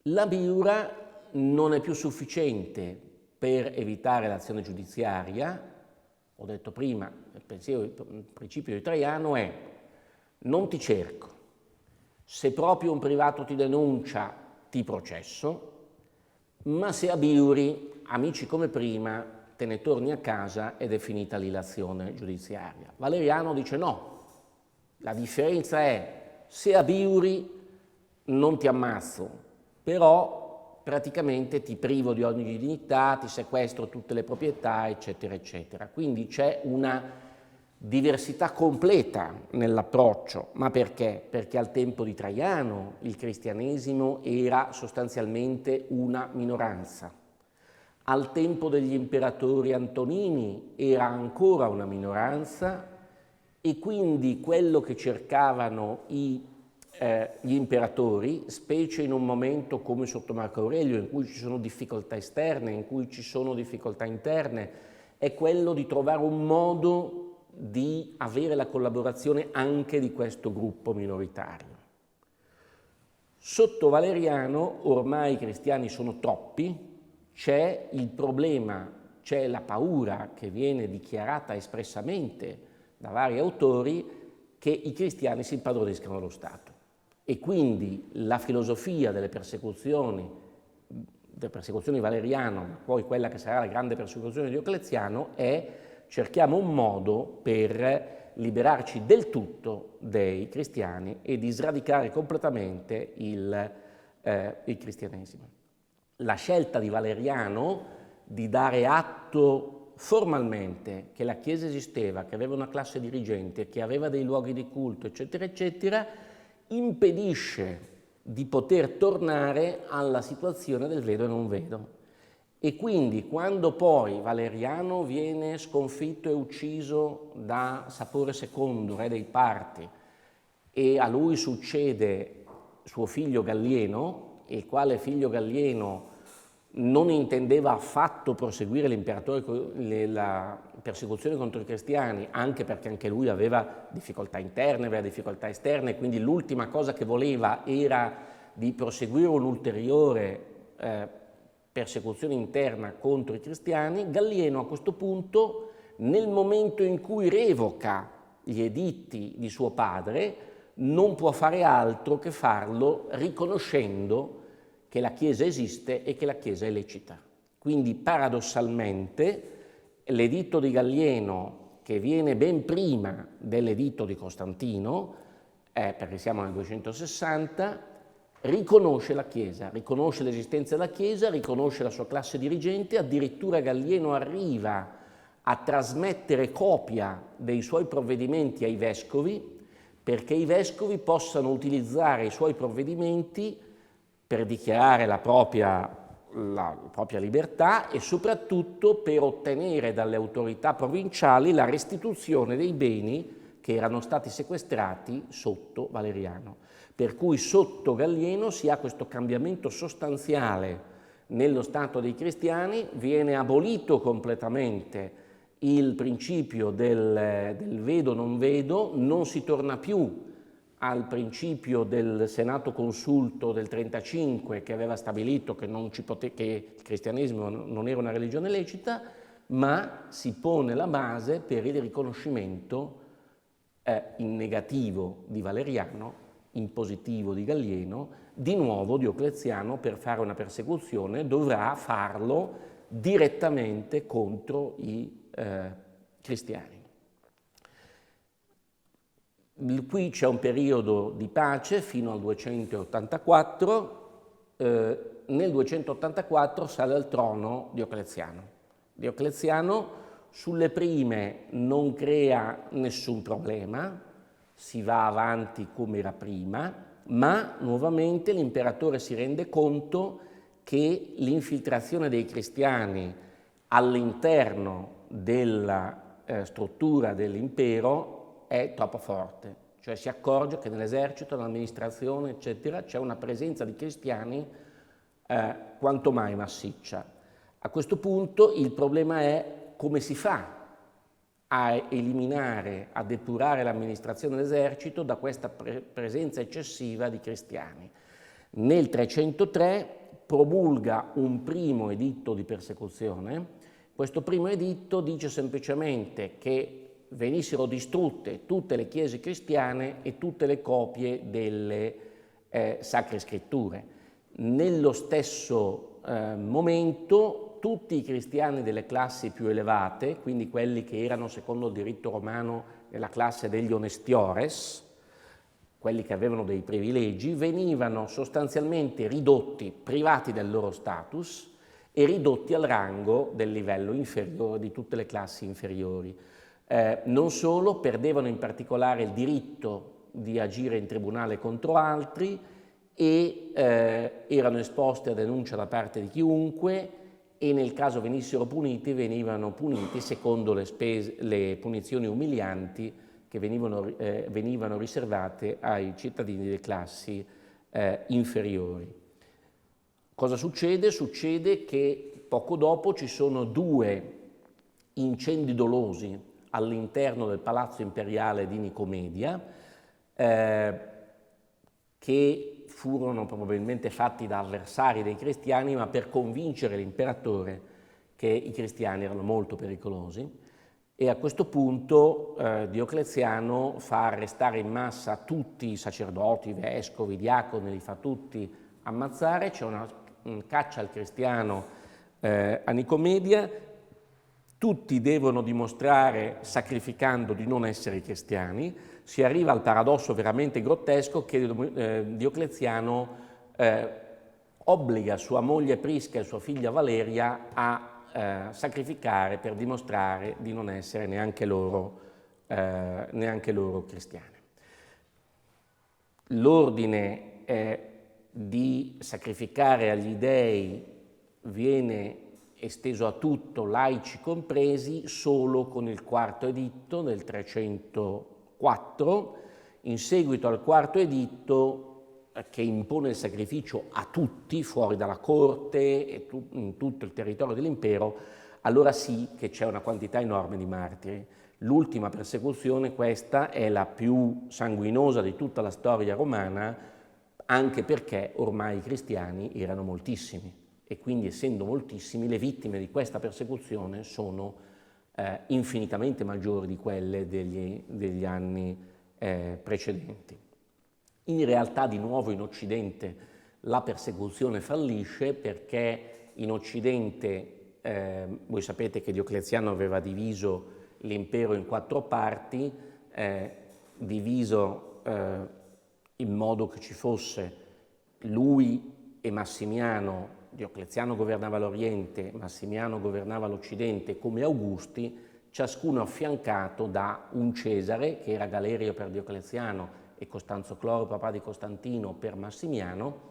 La biura non è più sufficiente per evitare l'azione giudiziaria. Ho detto prima, il principio di Traiano è: non ti cerco, se proprio un privato ti denuncia ti processo, ma se abiuri, amici come prima, te ne torni a casa ed è finita lì l'azione giudiziaria. Valeriano dice no, la differenza è: se abiuri non ti ammazzo, però praticamente ti privo di ogni dignità, ti sequestro tutte le proprietà, eccetera, eccetera. Quindi c'è una diversità completa nell'approccio. Ma perché? Perché al tempo di Traiano il cristianesimo era sostanzialmente una minoranza. Al tempo degli imperatori antonini era ancora una minoranza e quindi quello che cercavano gli imperatori, specie in un momento come sotto Marco Aurelio, in cui ci sono difficoltà esterne, in cui ci sono difficoltà interne, è quello di trovare un modo di avere la collaborazione anche di questo gruppo minoritario. Sotto Valeriano ormai i cristiani sono troppi, c'è il problema, c'è la paura che viene dichiarata espressamente da vari autori che i cristiani si impadroniscano dello Stato. E quindi la filosofia delle persecuzioni Valeriano, ma poi quella che sarà la grande persecuzione di Diocleziano, è cerchiamo un modo per liberarci del tutto dei cristiani e di sradicare completamente il cristianesimo. La scelta di Valeriano di dare atto formalmente che la Chiesa esisteva, che aveva una classe dirigente, che aveva dei luoghi di culto, eccetera, eccetera, impedisce di poter tornare alla situazione del vedo e non vedo. E quindi quando poi Valeriano viene sconfitto e ucciso da Sapore II, re dei Parti, e a lui succede suo figlio Gallieno, il quale figlio Gallieno non intendeva affatto proseguire la persecuzione contro i cristiani, anche perché anche lui aveva difficoltà interne, aveva difficoltà esterne, quindi l'ultima cosa che voleva era di proseguire un'ulteriore persecuzione interna contro i cristiani. Gallieno a questo punto, nel momento in cui revoca gli editti di suo padre, non può fare altro che farlo riconoscendo che la Chiesa esiste e che la Chiesa è lecita. Quindi paradossalmente l'editto di Gallieno, che viene ben prima dell'editto di Costantino, perché siamo nel 260, riconosce la Chiesa, riconosce l'esistenza della Chiesa, riconosce la sua classe dirigente, addirittura Gallieno arriva a trasmettere copia dei suoi provvedimenti ai vescovi, perché i vescovi possano utilizzare i suoi provvedimenti per dichiarare la propria libertà e soprattutto per ottenere dalle autorità provinciali la restituzione dei beni che erano stati sequestrati sotto Valeriano. Per cui sotto Gallieno si ha questo cambiamento sostanziale nello Stato dei cristiani, viene abolito completamente il principio del vedo non vedo, non si torna più al principio del Senato Consulto del 35 che aveva stabilito che il cristianesimo non era una religione lecita, ma si pone la base per il riconoscimento in negativo di Valeriano, in positivo di Gallieno. Di nuovo Diocleziano, per fare una persecuzione, dovrà farlo direttamente contro i cristiani. Qui c'è un periodo di pace fino al 284, nel 284 sale al trono Diocleziano. Diocleziano sulle prime non crea nessun problema, si va avanti come era prima, ma nuovamente l'imperatore si rende conto che l'infiltrazione dei cristiani all'interno della struttura dell'impero è troppo forte, cioè si accorge che nell'esercito, nell'amministrazione, eccetera, c'è una presenza di cristiani quanto mai massiccia. A questo punto il problema è come si fa a eliminare, a depurare l'amministrazione dell'esercito da questa presenza eccessiva di cristiani. Nel 303 promulga un primo editto di persecuzione. Questo primo editto dice semplicemente che venissero distrutte tutte le chiese cristiane e tutte le copie delle Sacre Scritture. Nello stesso momento tutti i cristiani delle classi più elevate, quindi quelli che erano secondo il diritto romano nella classe degli honestiores, quelli che avevano dei privilegi, venivano sostanzialmente ridotti, privati del loro status e ridotti al rango del livello inferiore di tutte le classi inferiori. Non solo, perdevano in particolare il diritto di agire in tribunale contro altri e erano esposti a denuncia da parte di chiunque e nel caso venissero puniti, venivano puniti secondo le punizioni umilianti che venivano riservate ai cittadini delle classi inferiori. Cosa succede? Succede che poco dopo ci sono 2 incendi dolosi all'interno del palazzo imperiale di Nicomedia, che furono probabilmente fatti da avversari dei cristiani, ma per convincere l'imperatore che i cristiani erano molto pericolosi. E a questo punto Diocleziano fa arrestare in massa tutti i sacerdoti, vescovi, diaconi, li fa tutti ammazzare. C'è una caccia al cristiano a Nicomedia. Tutti devono dimostrare, sacrificando, di non essere cristiani. Si arriva al paradosso veramente grottesco che Diocleziano obbliga sua moglie Prisca e sua figlia Valeria a sacrificare per dimostrare di non essere neanche loro cristiane. L'ordine di sacrificare agli dei viene esteso a tutto, laici compresi, solo con il quarto editto nel 304. In seguito al quarto editto, che impone il sacrificio a tutti, fuori dalla corte e in tutto il territorio dell'impero, allora sì che c'è una quantità enorme di martiri. L'ultima persecuzione, questa, è la più sanguinosa di tutta la storia romana, anche perché ormai i cristiani erano moltissimi e quindi, essendo moltissimi, le vittime di questa persecuzione sono infinitamente maggiori di quelle degli anni precedenti. In realtà, di nuovo, in Occidente la persecuzione fallisce perché in Occidente, voi sapete che Diocleziano aveva diviso l'impero in 4 parti, diviso in modo che ci fosse lui e Massimiano. Diocleziano governava l'Oriente, Massimiano governava l'Occidente come Augusti, ciascuno affiancato da un Cesare, che era Galerio per Diocleziano e Costanzo Cloro, papà di Costantino, per Massimiano.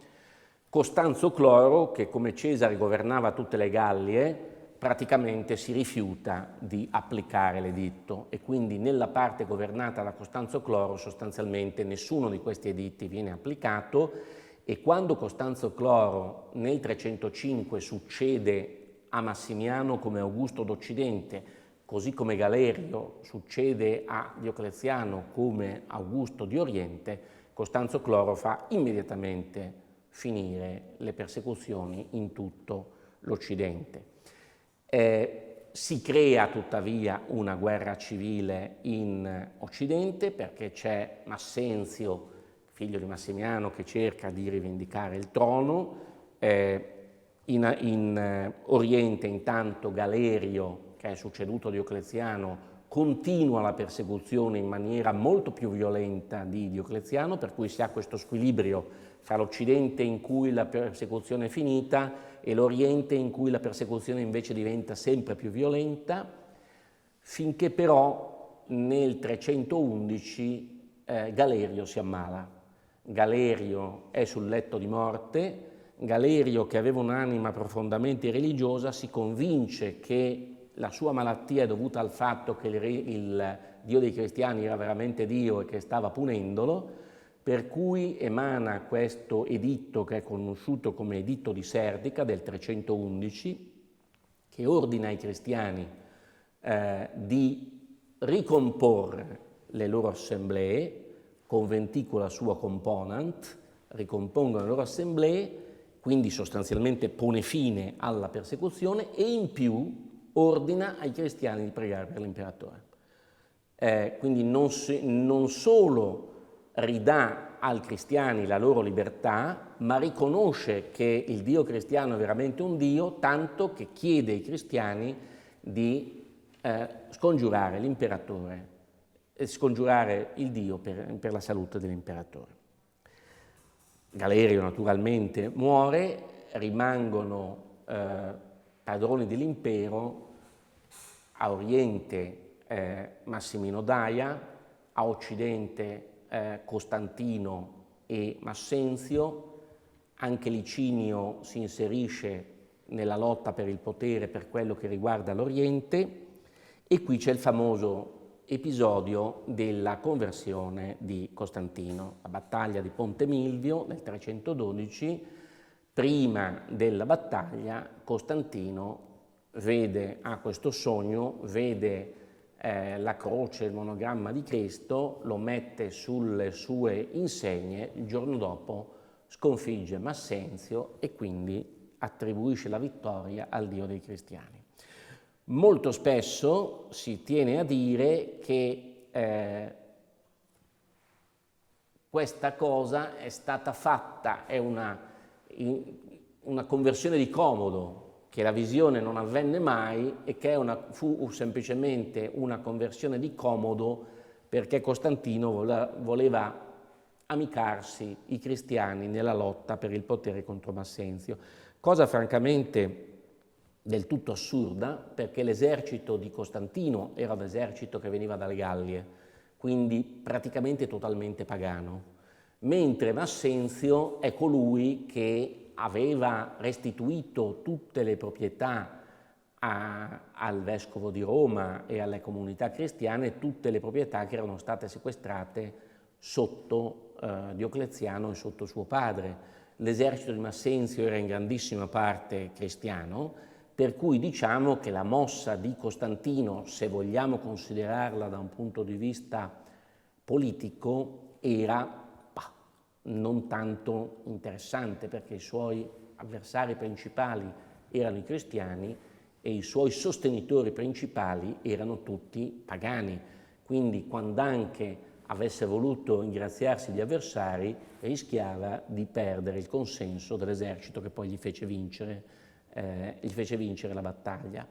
Costanzo Cloro, che come Cesare governava tutte le Gallie, praticamente si rifiuta di applicare l'editto e quindi nella parte governata da Costanzo Cloro sostanzialmente nessuno di questi editti viene applicato. E quando Costanzo Cloro nel 305 succede a Massimiano come Augusto d'Occidente, così come Galerio succede a Diocleziano come Augusto di Oriente, Costanzo Cloro fa immediatamente finire le persecuzioni in tutto l'Occidente. Si crea tuttavia una guerra civile in Occidente perché c'è Massenzio, figlio di Massimiano, che cerca di rivendicare il trono. In Oriente intanto Galerio, che è succeduto a Diocleziano, continua la persecuzione in maniera molto più violenta di Diocleziano, per cui si ha questo squilibrio fra l'Occidente in cui la persecuzione è finita e l'Oriente in cui la persecuzione invece diventa sempre più violenta, finché però nel 311 Galerio si ammala. Galerio è sul letto di morte. Galerio, che aveva un'anima profondamente religiosa, si convince che la sua malattia è dovuta al fatto che il Dio dei cristiani era veramente Dio e che stava punendolo, per cui emana questo editto che è conosciuto come Editto di Serdica del 311, che ordina ai cristiani di ricomporre le loro assemblee, conventico la sua component, ricompongono le loro assemblee, quindi sostanzialmente pone fine alla persecuzione e in più ordina ai cristiani di pregare per l'imperatore. Quindi non solo ridà ai cristiani la loro libertà, ma riconosce che il Dio cristiano è veramente un Dio, tanto che chiede ai cristiani di scongiurare l'imperatore, scongiurare il Dio per la salute dell'imperatore. Galerio naturalmente muore, rimangono padroni dell'impero a Oriente Massimino Daia, a Occidente Costantino e Massenzio. Anche Licinio si inserisce nella lotta per il potere per quello che riguarda l'Oriente, e qui c'è il famoso episodio della conversione di Costantino, la battaglia di Ponte Milvio nel 312. Prima della battaglia Costantino ha questo sogno, vede la croce, il monogramma di Cristo, lo mette sulle sue insegne, il giorno dopo sconfigge Massenzio e quindi attribuisce la vittoria al Dio dei cristiani. Molto spesso si tiene a dire che questa cosa è stata fatta, è una conversione di comodo, che la visione non avvenne mai e che fu semplicemente una conversione di comodo perché Costantino voleva amicarsi i cristiani nella lotta per il potere contro Massenzio, cosa francamente del tutto assurda, perché l'esercito di Costantino era un esercito che veniva dalle Gallie, quindi praticamente totalmente pagano, mentre Massenzio è colui che aveva restituito tutte le proprietà al vescovo di Roma e alle comunità cristiane, tutte le proprietà che erano state sequestrate sotto Diocleziano e sotto suo padre. L'esercito di Massenzio era in grandissima parte cristiano, per cui diciamo che la mossa di Costantino, se vogliamo considerarla da un punto di vista politico, era non tanto interessante, perché i suoi avversari principali erano i cristiani e i suoi sostenitori principali erano tutti pagani. Quindi quando anche avesse voluto ingraziarsi di avversari, rischiava di perdere il consenso dell'esercito che poi gli fece vincere la battaglia.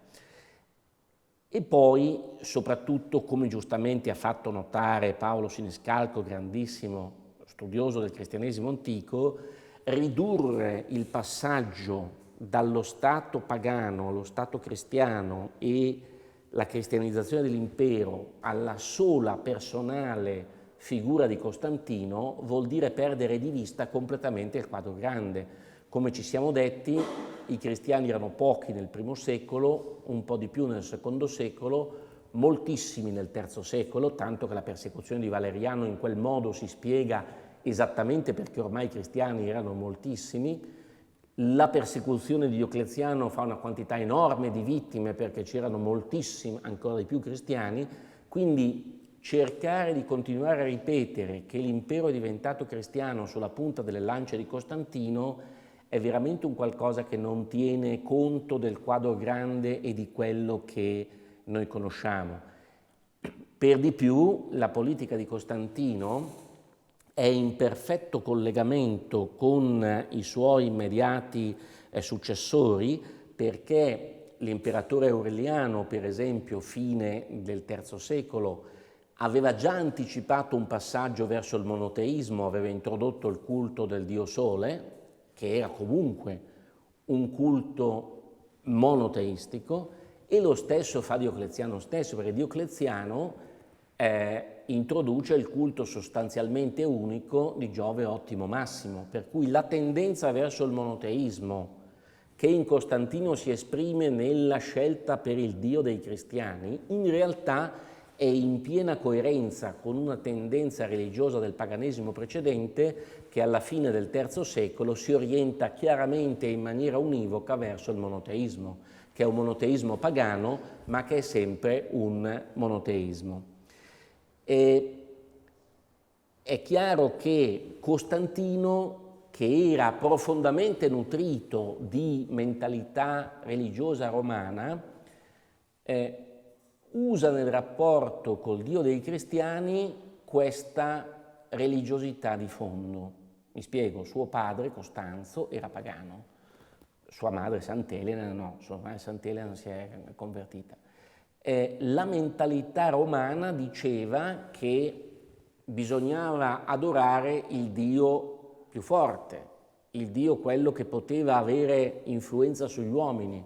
E poi, soprattutto, come giustamente ha fatto notare Paolo Siniscalco, grandissimo studioso del cristianesimo antico, ridurre il passaggio dallo stato pagano allo stato cristiano e la cristianizzazione dell'impero alla sola personale figura di Costantino vuol dire perdere di vista completamente il quadro grande. Come ci siamo detti, i cristiani erano pochi nel primo secolo, un po' di più nel secondo secolo, moltissimi nel terzo secolo, tanto che la persecuzione di Valeriano in quel modo si spiega esattamente perché ormai i cristiani erano moltissimi. La persecuzione di Diocleziano fa una quantità enorme di vittime perché c'erano moltissimi, ancora di più, cristiani, quindi cercare di continuare a ripetere che l'impero è diventato cristiano sulla punta delle lance di Costantino è veramente un qualcosa che non tiene conto del quadro grande e di quello che noi conosciamo. Per di più, la politica di Costantino è in perfetto collegamento con i suoi immediati successori, perché l'imperatore Aureliano, per esempio, fine del III secolo, aveva già anticipato un passaggio verso il monoteismo, aveva introdotto il culto del dio Sole, che era comunque un culto monoteistico, e lo stesso fa Diocleziano stesso, perché Diocleziano introduce il culto sostanzialmente unico di Giove Ottimo Massimo, per cui la tendenza verso il monoteismo, che in Costantino si esprime nella scelta per il Dio dei cristiani, in realtà è in piena coerenza con una tendenza religiosa del paganesimo precedente che alla fine del III secolo si orienta chiaramente e in maniera univoca verso il monoteismo, che è un monoteismo pagano, ma che è sempre un monoteismo. E è chiaro che Costantino, che era profondamente nutrito di mentalità religiosa romana, usa nel rapporto col Dio dei cristiani questa religiosità di fondo. Mi spiego, suo padre Costanzo era pagano, sua madre Sant'Elena no, sua madre Sant'Elena si è convertita. La mentalità romana diceva che bisognava adorare il Dio più forte, il Dio quello che poteva avere influenza sugli uomini.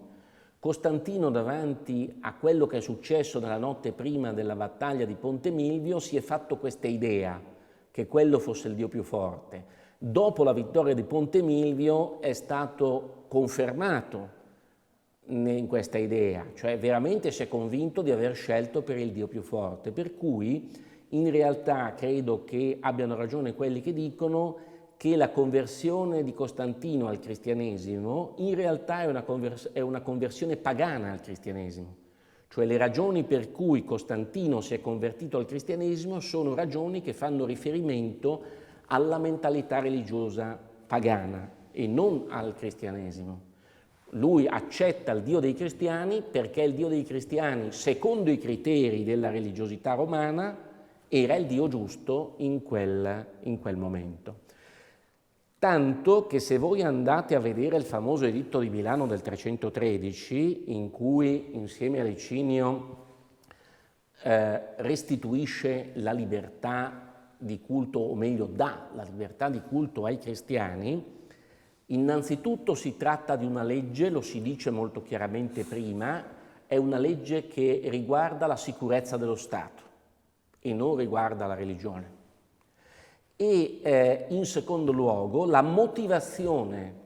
Costantino, davanti a quello che è successo nella notte prima della battaglia di Ponte Milvio, si è fatto questa idea che quello fosse il Dio più forte. Dopo la vittoria di Ponte Milvio è stato confermato in questa idea, cioè veramente si è convinto di aver scelto per il Dio più forte, per cui in realtà credo che abbiano ragione quelli che dicono che la conversione di Costantino al cristianesimo in realtà è una conversione pagana al cristianesimo, cioè le ragioni per cui Costantino si è convertito al cristianesimo sono ragioni che fanno riferimento alla mentalità religiosa pagana e non al cristianesimo. Lui accetta il Dio dei cristiani perché il Dio dei cristiani, secondo i criteri della religiosità romana, era il Dio giusto in quel momento. Tanto che se voi andate a vedere il famoso editto di Milano del 313, in cui insieme a Licinio restituisce la libertà di culto, o meglio dà la libertà di culto ai cristiani, innanzitutto si tratta di una legge, lo si dice molto chiaramente prima, è una legge che riguarda la sicurezza dello Stato e non riguarda la religione. E in secondo luogo la motivazione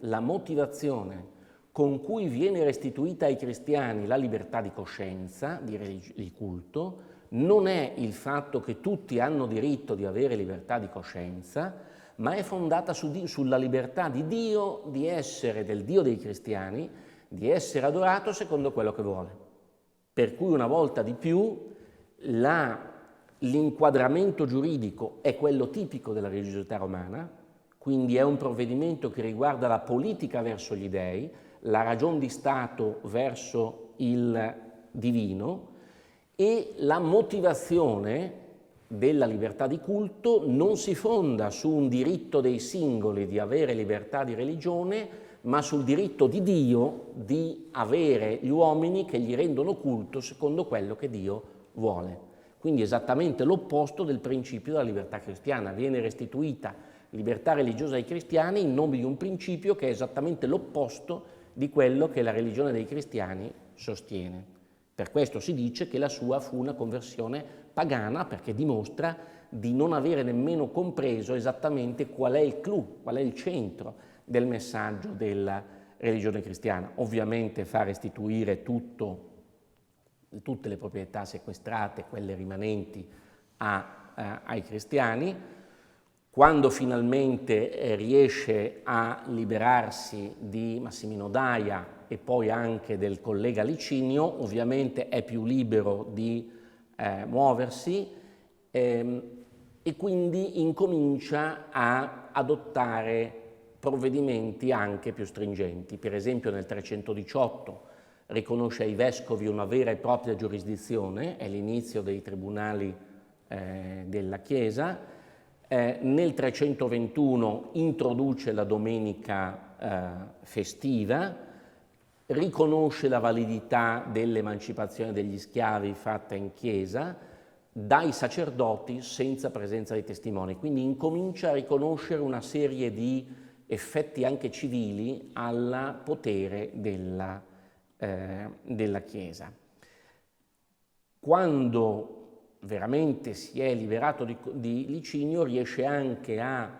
con cui viene restituita ai cristiani la libertà di coscienza, di culto, non è il fatto che tutti hanno diritto di avere libertà di coscienza, ma è fondata sulla libertà di Dio, di essere del Dio dei cristiani, di essere adorato secondo quello che vuole. Per cui una volta di più l'inquadramento giuridico è quello tipico della religiosità romana, quindi è un provvedimento che riguarda la politica verso gli dei, la ragion di Stato verso il divino, e la motivazione della libertà di culto non si fonda su un diritto dei singoli di avere libertà di religione, ma sul diritto di Dio di avere gli uomini che gli rendono culto secondo quello che Dio vuole. Quindi esattamente l'opposto del principio della libertà cristiana. Viene restituita libertà religiosa ai cristiani in nome di un principio che è esattamente l'opposto di quello che la religione dei cristiani sostiene. Per questo si dice che la sua fu una conversione pagana, perché dimostra di non avere nemmeno compreso esattamente qual è il clou, qual è il centro del messaggio della religione cristiana. Ovviamente fa restituire tutte le proprietà sequestrate, quelle rimanenti ai cristiani. Quando finalmente riesce a liberarsi di Massimino Daia e poi anche del collega Licinio, ovviamente è più libero di muoversi e quindi incomincia a adottare provvedimenti anche più stringenti. Per esempio nel 318 riconosce ai vescovi una vera e propria giurisdizione, è l'inizio dei tribunali della Chiesa. Nel 321 introduce la domenica festiva, riconosce la validità dell'emancipazione degli schiavi fatta in chiesa dai sacerdoti senza presenza dei testimoni, quindi incomincia a riconoscere una serie di effetti anche civili al potere della Chiesa. Quando veramente si è liberato di Licinio riesce anche a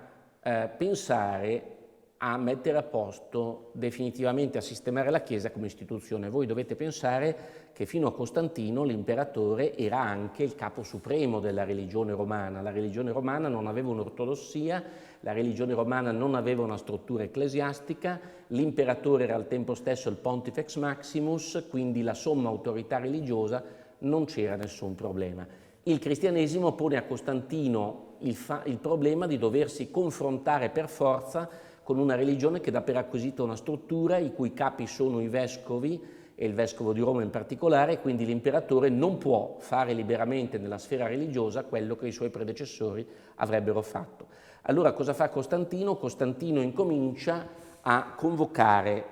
pensare a mettere a posto definitivamente, a sistemare la Chiesa come istituzione. Voi dovete pensare che fino a Costantino l'imperatore era anche il capo supremo della religione romana. La religione romana non aveva un'ortodossia, la religione romana non aveva una struttura ecclesiastica, l'imperatore era al tempo stesso il Pontifex Maximus, quindi la somma autorità religiosa non c'era nessun problema. Il cristianesimo pone a Costantino il problema di doversi confrontare per forza con una religione che dà per acquisita una struttura i cui capi sono i vescovi e il vescovo di Roma in particolare, quindi l'imperatore non può fare liberamente nella sfera religiosa quello che i suoi predecessori avrebbero fatto. Allora cosa fa Costantino? Costantino incomincia a convocare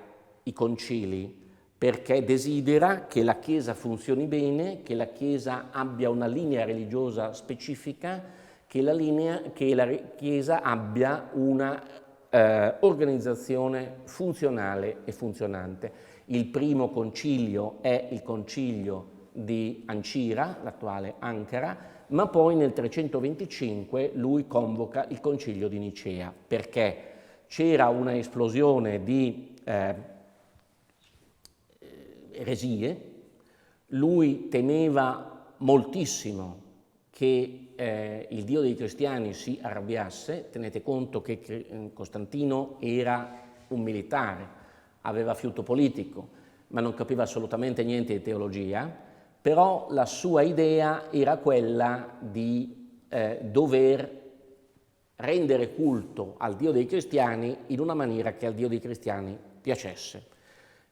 i concili perché desidera che la Chiesa funzioni bene, che la Chiesa abbia una linea religiosa specifica, che la Chiesa abbia una organizzazione funzionale e funzionante. Il primo concilio è il concilio di Ancira, l'attuale Ankara, ma poi nel 325 lui convoca il concilio di Nicea, perché c'era una esplosione di eresie. Lui temeva moltissimo che il Dio dei cristiani si arrabbiasse. Tenete conto che Costantino era un militare, aveva fiuto politico, ma non capiva assolutamente niente di teologia, però la sua idea era quella di dover rendere culto al Dio dei cristiani in una maniera che al Dio dei cristiani piacesse.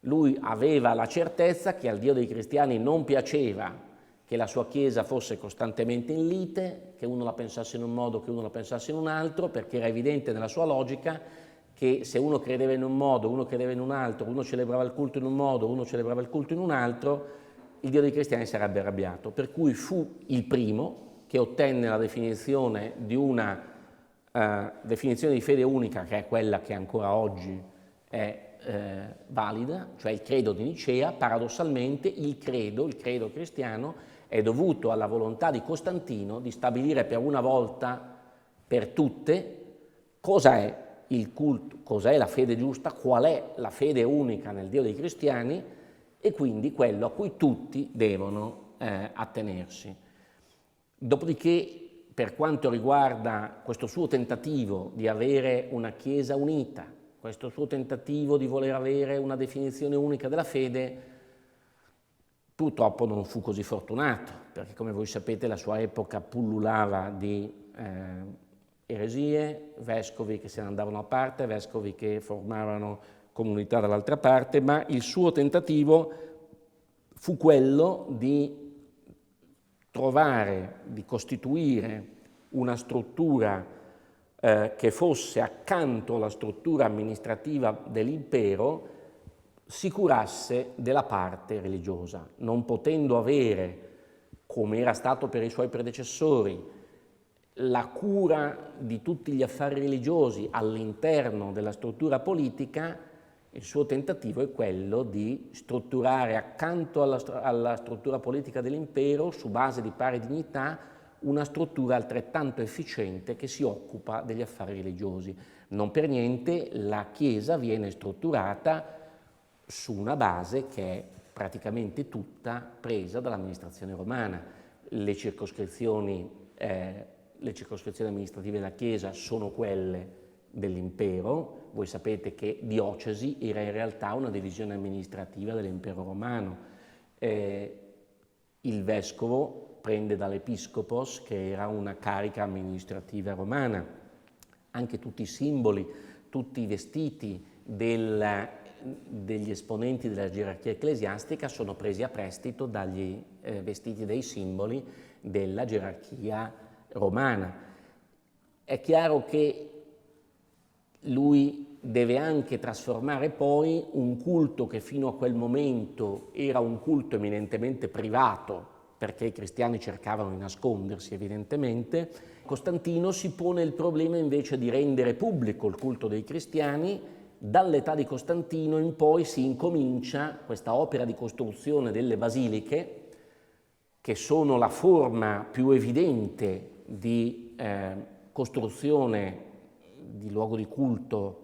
Lui aveva la certezza che al Dio dei cristiani non piaceva che la sua Chiesa fosse costantemente in lite, che uno la pensasse in un modo, che uno la pensasse in un altro, perché era evidente nella sua logica che se uno credeva in un modo, uno credeva in un altro, uno celebrava il culto in un modo, uno celebrava il culto in un altro, il Dio dei cristiani sarebbe arrabbiato. Per cui fu il primo che ottenne la definizione di una definizione di fede unica, che è quella che ancora oggi è valida, cioè il credo di Nicea. Paradossalmente il credo cristiano è dovuto alla volontà di Costantino di stabilire per una volta per tutte cosa è il culto, cos'è la fede giusta, qual è la fede unica nel Dio dei cristiani e quindi quello a cui tutti devono attenersi. Dopodiché, per quanto riguarda questo suo tentativo di avere una Chiesa unita, questo suo tentativo di voler avere una definizione unica della fede, purtroppo non fu così fortunato, perché come voi sapete la sua epoca pullulava di eresie, vescovi che se ne andavano a parte, vescovi che formavano comunità dall'altra parte, ma il suo tentativo fu quello di trovare, di costituire una struttura che fosse accanto alla struttura amministrativa dell'impero, si curasse della parte religiosa, non potendo avere, come era stato per i suoi predecessori, la cura di tutti gli affari religiosi all'interno della struttura politica. Il suo tentativo è quello di strutturare accanto alla struttura politica dell'impero, su base di pari dignità, una struttura altrettanto efficiente che si occupa degli affari religiosi. Non per niente la Chiesa viene strutturata su una base che è praticamente tutta presa dall'amministrazione romana. Le circoscrizioni amministrative della Chiesa sono quelle dell'impero. Voi sapete che diocesi era in realtà una divisione amministrativa dell'impero romano. Il vescovo prende dall'episcopos, che era una carica amministrativa romana. Anche tutti i simboli, tutti i vestiti degli esponenti della gerarchia ecclesiastica sono presi a prestito dagli vestiti dei simboli della gerarchia romana. È chiaro che lui deve anche trasformare poi un culto che fino a quel momento era un culto eminentemente privato, perché i cristiani cercavano di nascondersi evidentemente. Costantino si pone il problema invece di rendere pubblico il culto dei cristiani. Dall'età di Costantino in poi si incomincia questa opera di costruzione delle basiliche, che sono la forma più evidente di costruzione di luogo di culto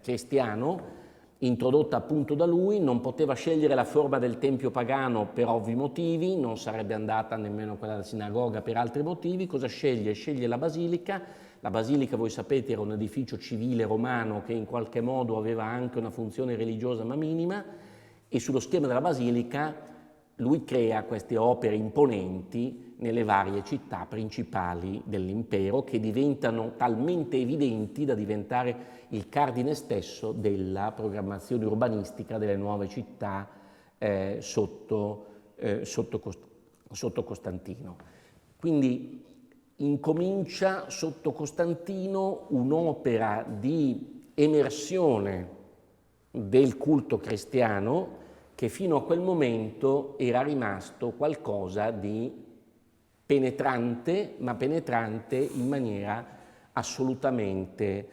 cristiano, introdotta appunto da lui. Non poteva scegliere la forma del tempio pagano per ovvi motivi, non sarebbe andata nemmeno quella della sinagoga per altri motivi. Cosa sceglie? Sceglie la basilica. La basilica, voi sapete, era un edificio civile romano che in qualche modo aveva anche una funzione religiosa ma minima, e sullo schema della basilica lui crea queste opere imponenti nelle varie città principali dell'impero, che diventano talmente evidenti da diventare il cardine stesso della programmazione urbanistica delle nuove città sotto Costantino. Quindi incomincia sotto Costantino un'opera di emersione del culto cristiano che fino a quel momento era rimasto qualcosa di penetrante, ma penetrante in maniera assolutamente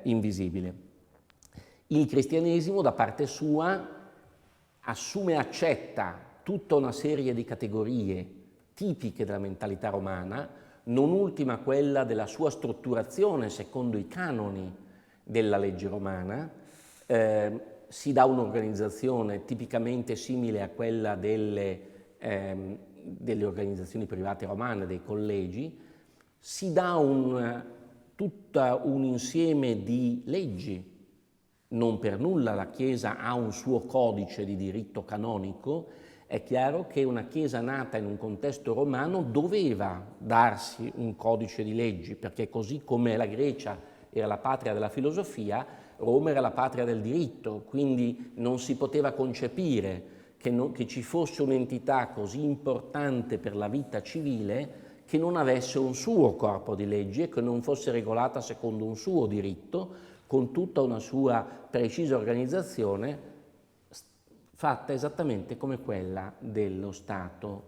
invisibile. Il cristianesimo, da parte sua, assume e accetta tutta una serie di categorie tipiche della mentalità romana, non ultima quella della sua strutturazione secondo i canoni della legge romana, si dà un'organizzazione tipicamente simile a quella delle organizzazioni private romane, dei collegi, si dà tutto un insieme di leggi. Non per nulla la Chiesa ha un suo codice di diritto canonico. È chiaro che una Chiesa nata in un contesto romano doveva darsi un codice di leggi, perché così come la Grecia era la patria della filosofia, Roma era la patria del diritto, quindi non si poteva concepire che ci fosse un'entità così importante per la vita civile che non avesse un suo corpo di leggi e che non fosse regolata secondo un suo diritto, con tutta una sua precisa organizzazione, fatta esattamente come quella dello Stato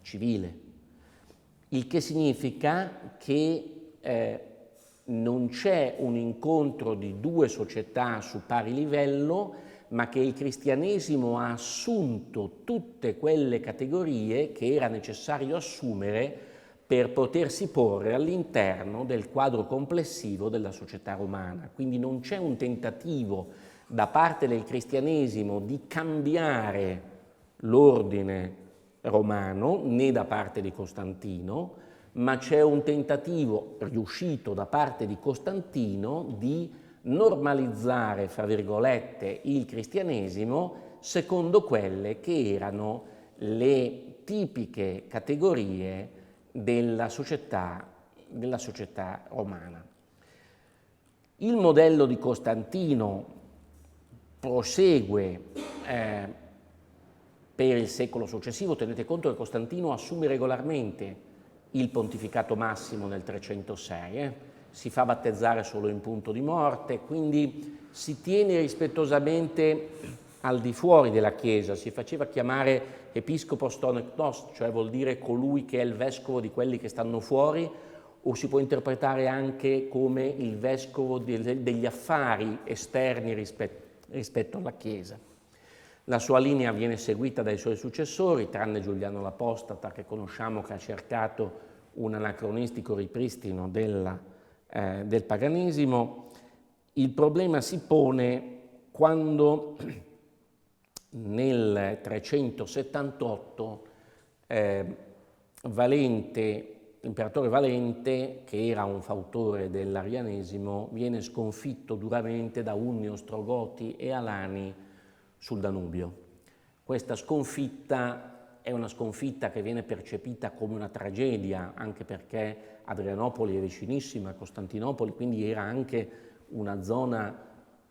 civile. Il che significa che non c'è un incontro di due società su pari livello, ma che il cristianesimo ha assunto tutte quelle categorie che era necessario assumere per potersi porre all'interno del quadro complessivo della società romana. Quindi non c'è un tentativo da parte del cristianesimo di cambiare l'ordine romano, né da parte di Costantino, ma c'è un tentativo riuscito da parte di Costantino di normalizzare, fra virgolette, il cristianesimo secondo quelle che erano le tipiche categorie della società romana. Il modello di Costantino prosegue per il secolo successivo. Tenete conto che Costantino assume regolarmente il pontificato massimo nel 306, si fa battezzare solo in punto di morte, quindi si tiene rispettosamente al di fuori della Chiesa, si faceva chiamare episcopos ton eknos, cioè vuol dire colui che è il vescovo di quelli che stanno fuori, o si può interpretare anche come il vescovo degli affari esterni rispetto alla Chiesa. La sua linea viene seguita dai suoi successori, tranne Giuliano l'Apostata, che conosciamo, che ha cercato un anacronistico ripristino del paganesimo. Il problema si pone quando nel 378 l'imperatore Valente, che era un fautore dell'arianesimo, viene sconfitto duramente da Unni, Ostrogoti e Alani sul Danubio. Questa sconfitta è una sconfitta che viene percepita come una tragedia, anche perché Adrianopoli è vicinissima a Costantinopoli, quindi era anche una zona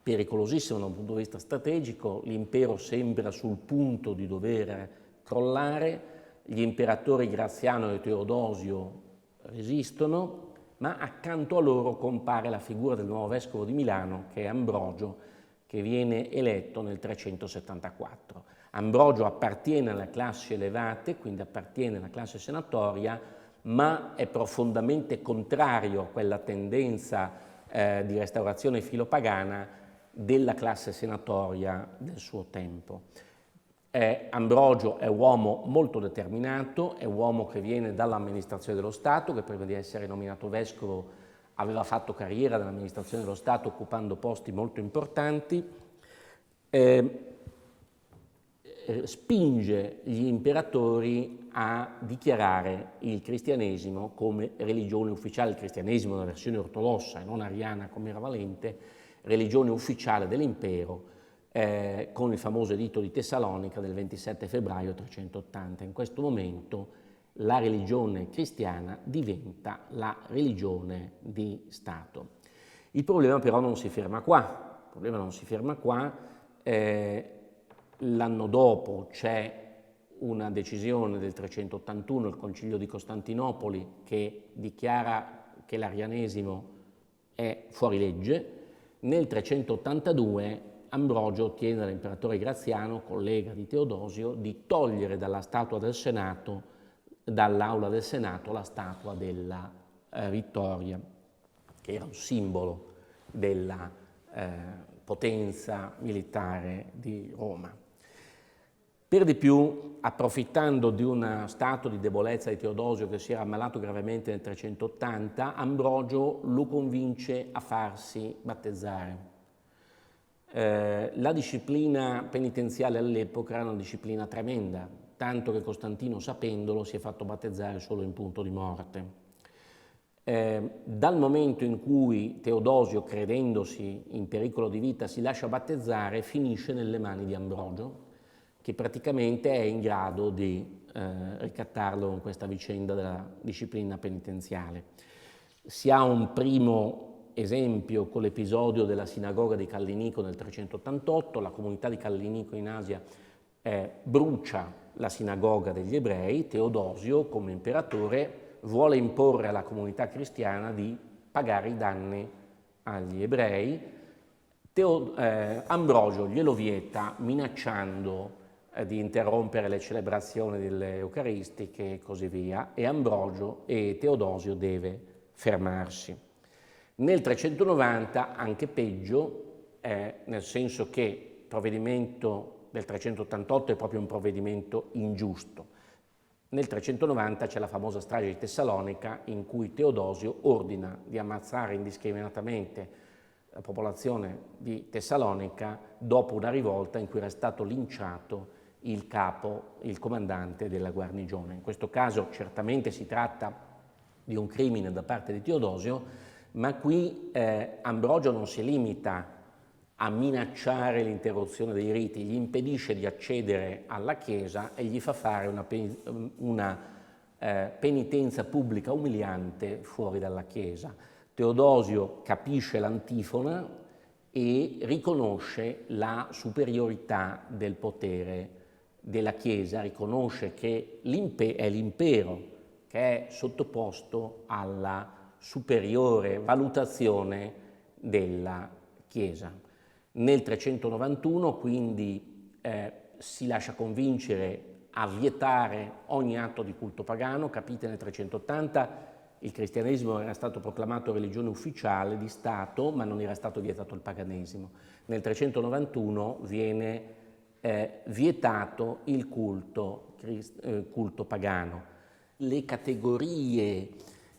pericolosissima da un punto di vista strategico. L'impero sembra sul punto di dover crollare, gli imperatori Graziano e Teodosio resistono, ma accanto a loro compare la figura del nuovo vescovo di Milano, che è Ambrogio, che viene eletto nel 374. Ambrogio appartiene alle classi elevate, quindi appartiene alla classe senatoria, ma è profondamente contrario a quella tendenza di restaurazione filopagana della classe senatoria del suo tempo. Ambrogio è un uomo molto determinato, è un uomo che viene dall'amministrazione dello Stato, che prima di essere nominato vescovo aveva fatto carriera nell'amministrazione dello Stato occupando posti molto importanti, spinge gli imperatori a dichiarare il cristianesimo come religione ufficiale, il cristianesimo è una versione ortodossa e non ariana come era Valente, religione ufficiale dell'impero, con il famoso editto di Tessalonica del 27 febbraio 380. In questo momento la religione cristiana diventa la religione di Stato. Il problema però non si ferma qua. L'anno dopo c'è una decisione del 381, il Concilio di Costantinopoli, che dichiara che l'arianesimo è fuori legge. Nel 382 Ambrogio ottiene dall'imperatore Graziano, collega di Teodosio, di togliere dall'aula del Senato la statua della Vittoria, che era un simbolo della potenza militare di Roma. Per di più, approfittando di uno stato di debolezza di Teodosio che si era ammalato gravemente nel 380, Ambrogio lo convince a farsi battezzare. La disciplina penitenziale all'epoca era una disciplina tremenda, tanto che Costantino, sapendolo, si è fatto battezzare solo in punto di morte. Dal momento in cui Teodosio, credendosi in pericolo di vita, si lascia battezzare, finisce nelle mani di Ambrogio, che praticamente è in grado di ricattarlo in questa vicenda della disciplina penitenziale. Si ha un primo esempio con l'episodio della sinagoga di Callinico nel 388, la comunità di Callinico in Asia brucia la sinagoga degli ebrei. Teodosio, come imperatore, vuole imporre alla comunità cristiana di pagare i danni agli ebrei. Ambrogio glielo vieta, minacciando di interrompere le celebrazioni delle Eucaristiche e così via, e Teodosio deve fermarsi. Nel 390 anche peggio, nel senso che il provvedimento del 388 è proprio un provvedimento ingiusto. Nel 390 c'è la famosa strage di Tessalonica, in cui Teodosio ordina di ammazzare indiscriminatamente la popolazione di Tessalonica dopo una rivolta in cui era stato linciato il comandante della guarnigione. In questo caso certamente si tratta di un crimine da parte di Teodosio, ma qui Ambrogio non si limita a minacciare l'interruzione dei riti, gli impedisce di accedere alla Chiesa e gli fa fare una penitenza pubblica umiliante fuori dalla Chiesa. Teodosio capisce l'antifona e riconosce la superiorità del potere della Chiesa, riconosce che è l'impero che è sottoposto alla superiore valutazione della Chiesa. Nel 391 quindi si lascia convincere a vietare ogni atto di culto pagano. Capite, nel 380 il cristianesimo era stato proclamato religione ufficiale di Stato, ma non era stato vietato il paganesimo. Nel 391 viene vietato il culto pagano. Le categorie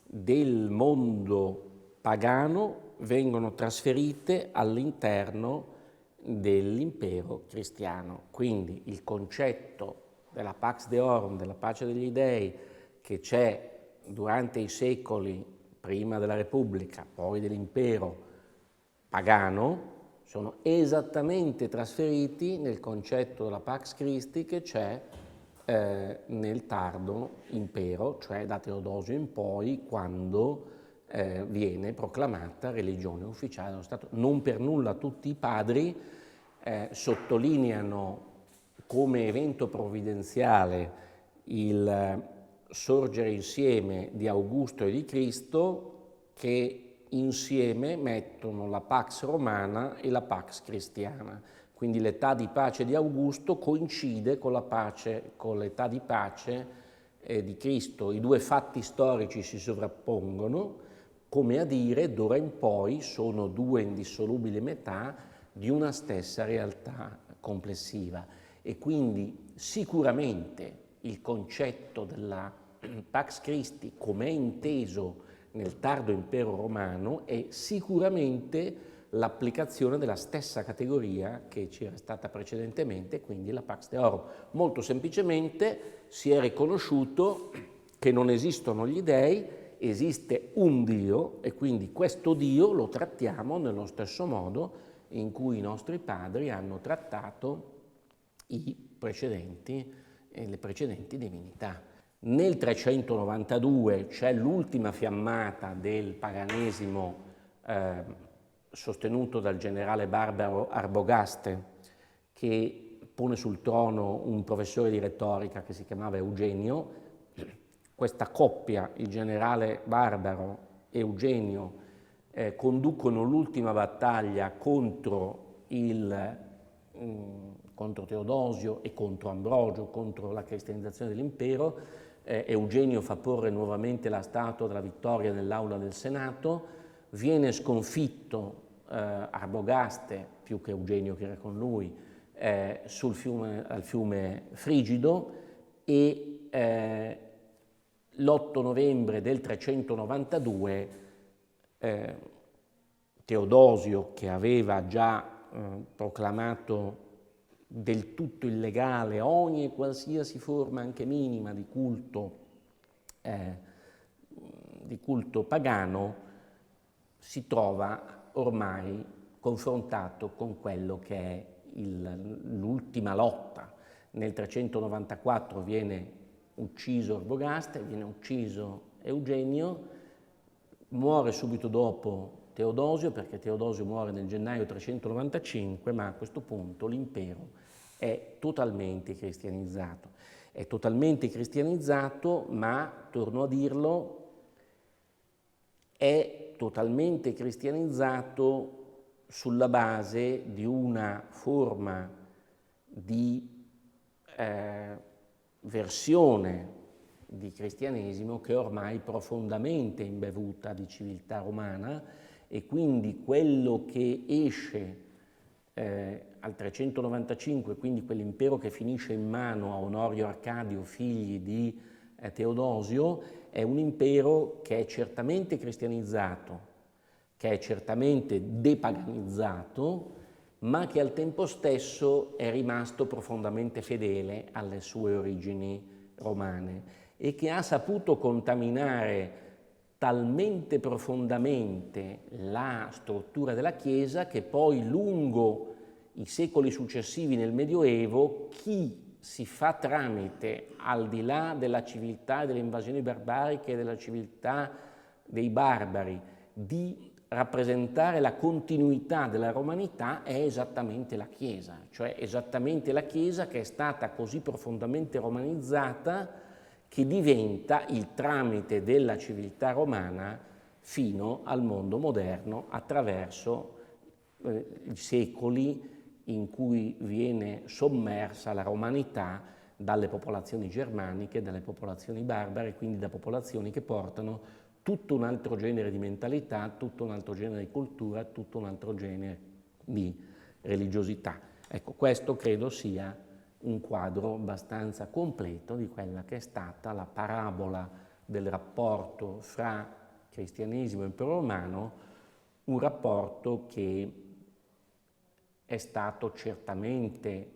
del mondo pagano vengono trasferite all'interno dell'impero cristiano. Quindi il concetto della Pax Deorum, della pace degli dei, che c'è durante i secoli prima della Repubblica, poi dell'impero pagano, sono esattamente trasferiti nel concetto della Pax Christi che c'è nel tardo impero, cioè da Teodosio in poi, quando viene proclamata religione ufficiale dello Stato. Non per nulla tutti i padri sottolineano come evento provvidenziale il sorgere insieme di Augusto e di Cristo, che insieme mettono la Pax Romana e la Pax Cristiana. Quindi l'età di pace di Augusto coincide con l'età di pace di Cristo. I due fatti storici si sovrappongono, come a dire, d'ora in poi sono due indissolubili metà di una stessa realtà complessiva. E quindi sicuramente il concetto della Pax Christi, come è inteso nel tardo impero romano, è sicuramente l'applicazione della stessa categoria che c'era stata precedentemente, quindi la Pax Deorum. Molto semplicemente si è riconosciuto che non esistono gli dei, esiste un Dio, e quindi questo Dio lo trattiamo nello stesso modo in cui i nostri padri hanno trattato le precedenti divinità. Nel 392 c'è l'ultima fiammata del paganesimo sostenuto dal generale barbaro Arbogaste, che pone sul trono un professore di retorica che si chiamava Eugenio. Questa coppia, il generale barbaro e Eugenio, conducono l'ultima battaglia contro Teodosio e contro Ambrogio, contro la cristianizzazione dell'impero. Eugenio fa porre nuovamente la statua della vittoria nell'aula del Senato, viene sconfitto Arbogaste, più che Eugenio che era con lui, al fiume Frigido, e l'8 novembre del 392 Teodosio, che aveva già proclamato del tutto illegale ogni e qualsiasi forma anche minima di culto pagano, si trova ormai confrontato con quello che è l'ultima lotta. Nel 394 viene ucciso Arbogasta, viene ucciso Eugenio, muore subito dopo Teodosio, perché Teodosio muore nel gennaio 395, ma a questo punto l'impero è totalmente cristianizzato. È totalmente cristianizzato, ma, torno a dirlo, è totalmente cristianizzato sulla base di una forma di versione di cristianesimo che è ormai profondamente imbevuta di civiltà romana, e quindi quello che esce al 395, quindi quell'impero che finisce in mano a Onorio Arcadio, figli di Teodosio, è un impero che è certamente cristianizzato, che è certamente depaganizzato, ma che al tempo stesso è rimasto profondamente fedele alle sue origini romane e che ha saputo contaminare talmente profondamente la struttura della Chiesa che poi lungo i secoli successivi nel Medioevo chi si fa tramite, al di là della civiltà e delle invasioni barbariche e della civiltà dei barbari, di rappresentare la continuità della romanità è esattamente la Chiesa, cioè esattamente la Chiesa che è stata così profondamente romanizzata che diventa il tramite della civiltà romana fino al mondo moderno attraverso i secoli in cui viene sommersa la romanità dalle popolazioni germaniche, dalle popolazioni barbare, quindi da popolazioni che portano tutto un altro genere di mentalità, tutto un altro genere di cultura, tutto un altro genere di religiosità. Ecco, questo credo sia un quadro abbastanza completo di quella che è stata la parabola del rapporto fra cristianesimo e impero romano, un rapporto che è stato certamente,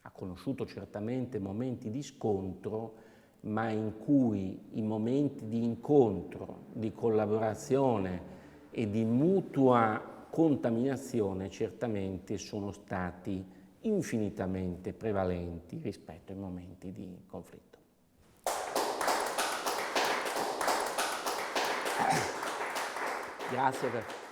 ha conosciuto certamente momenti di scontro, ma in cui i momenti di incontro, di collaborazione e di mutua contaminazione certamente sono stati infinitamente prevalenti rispetto ai momenti di conflitto. Grazie.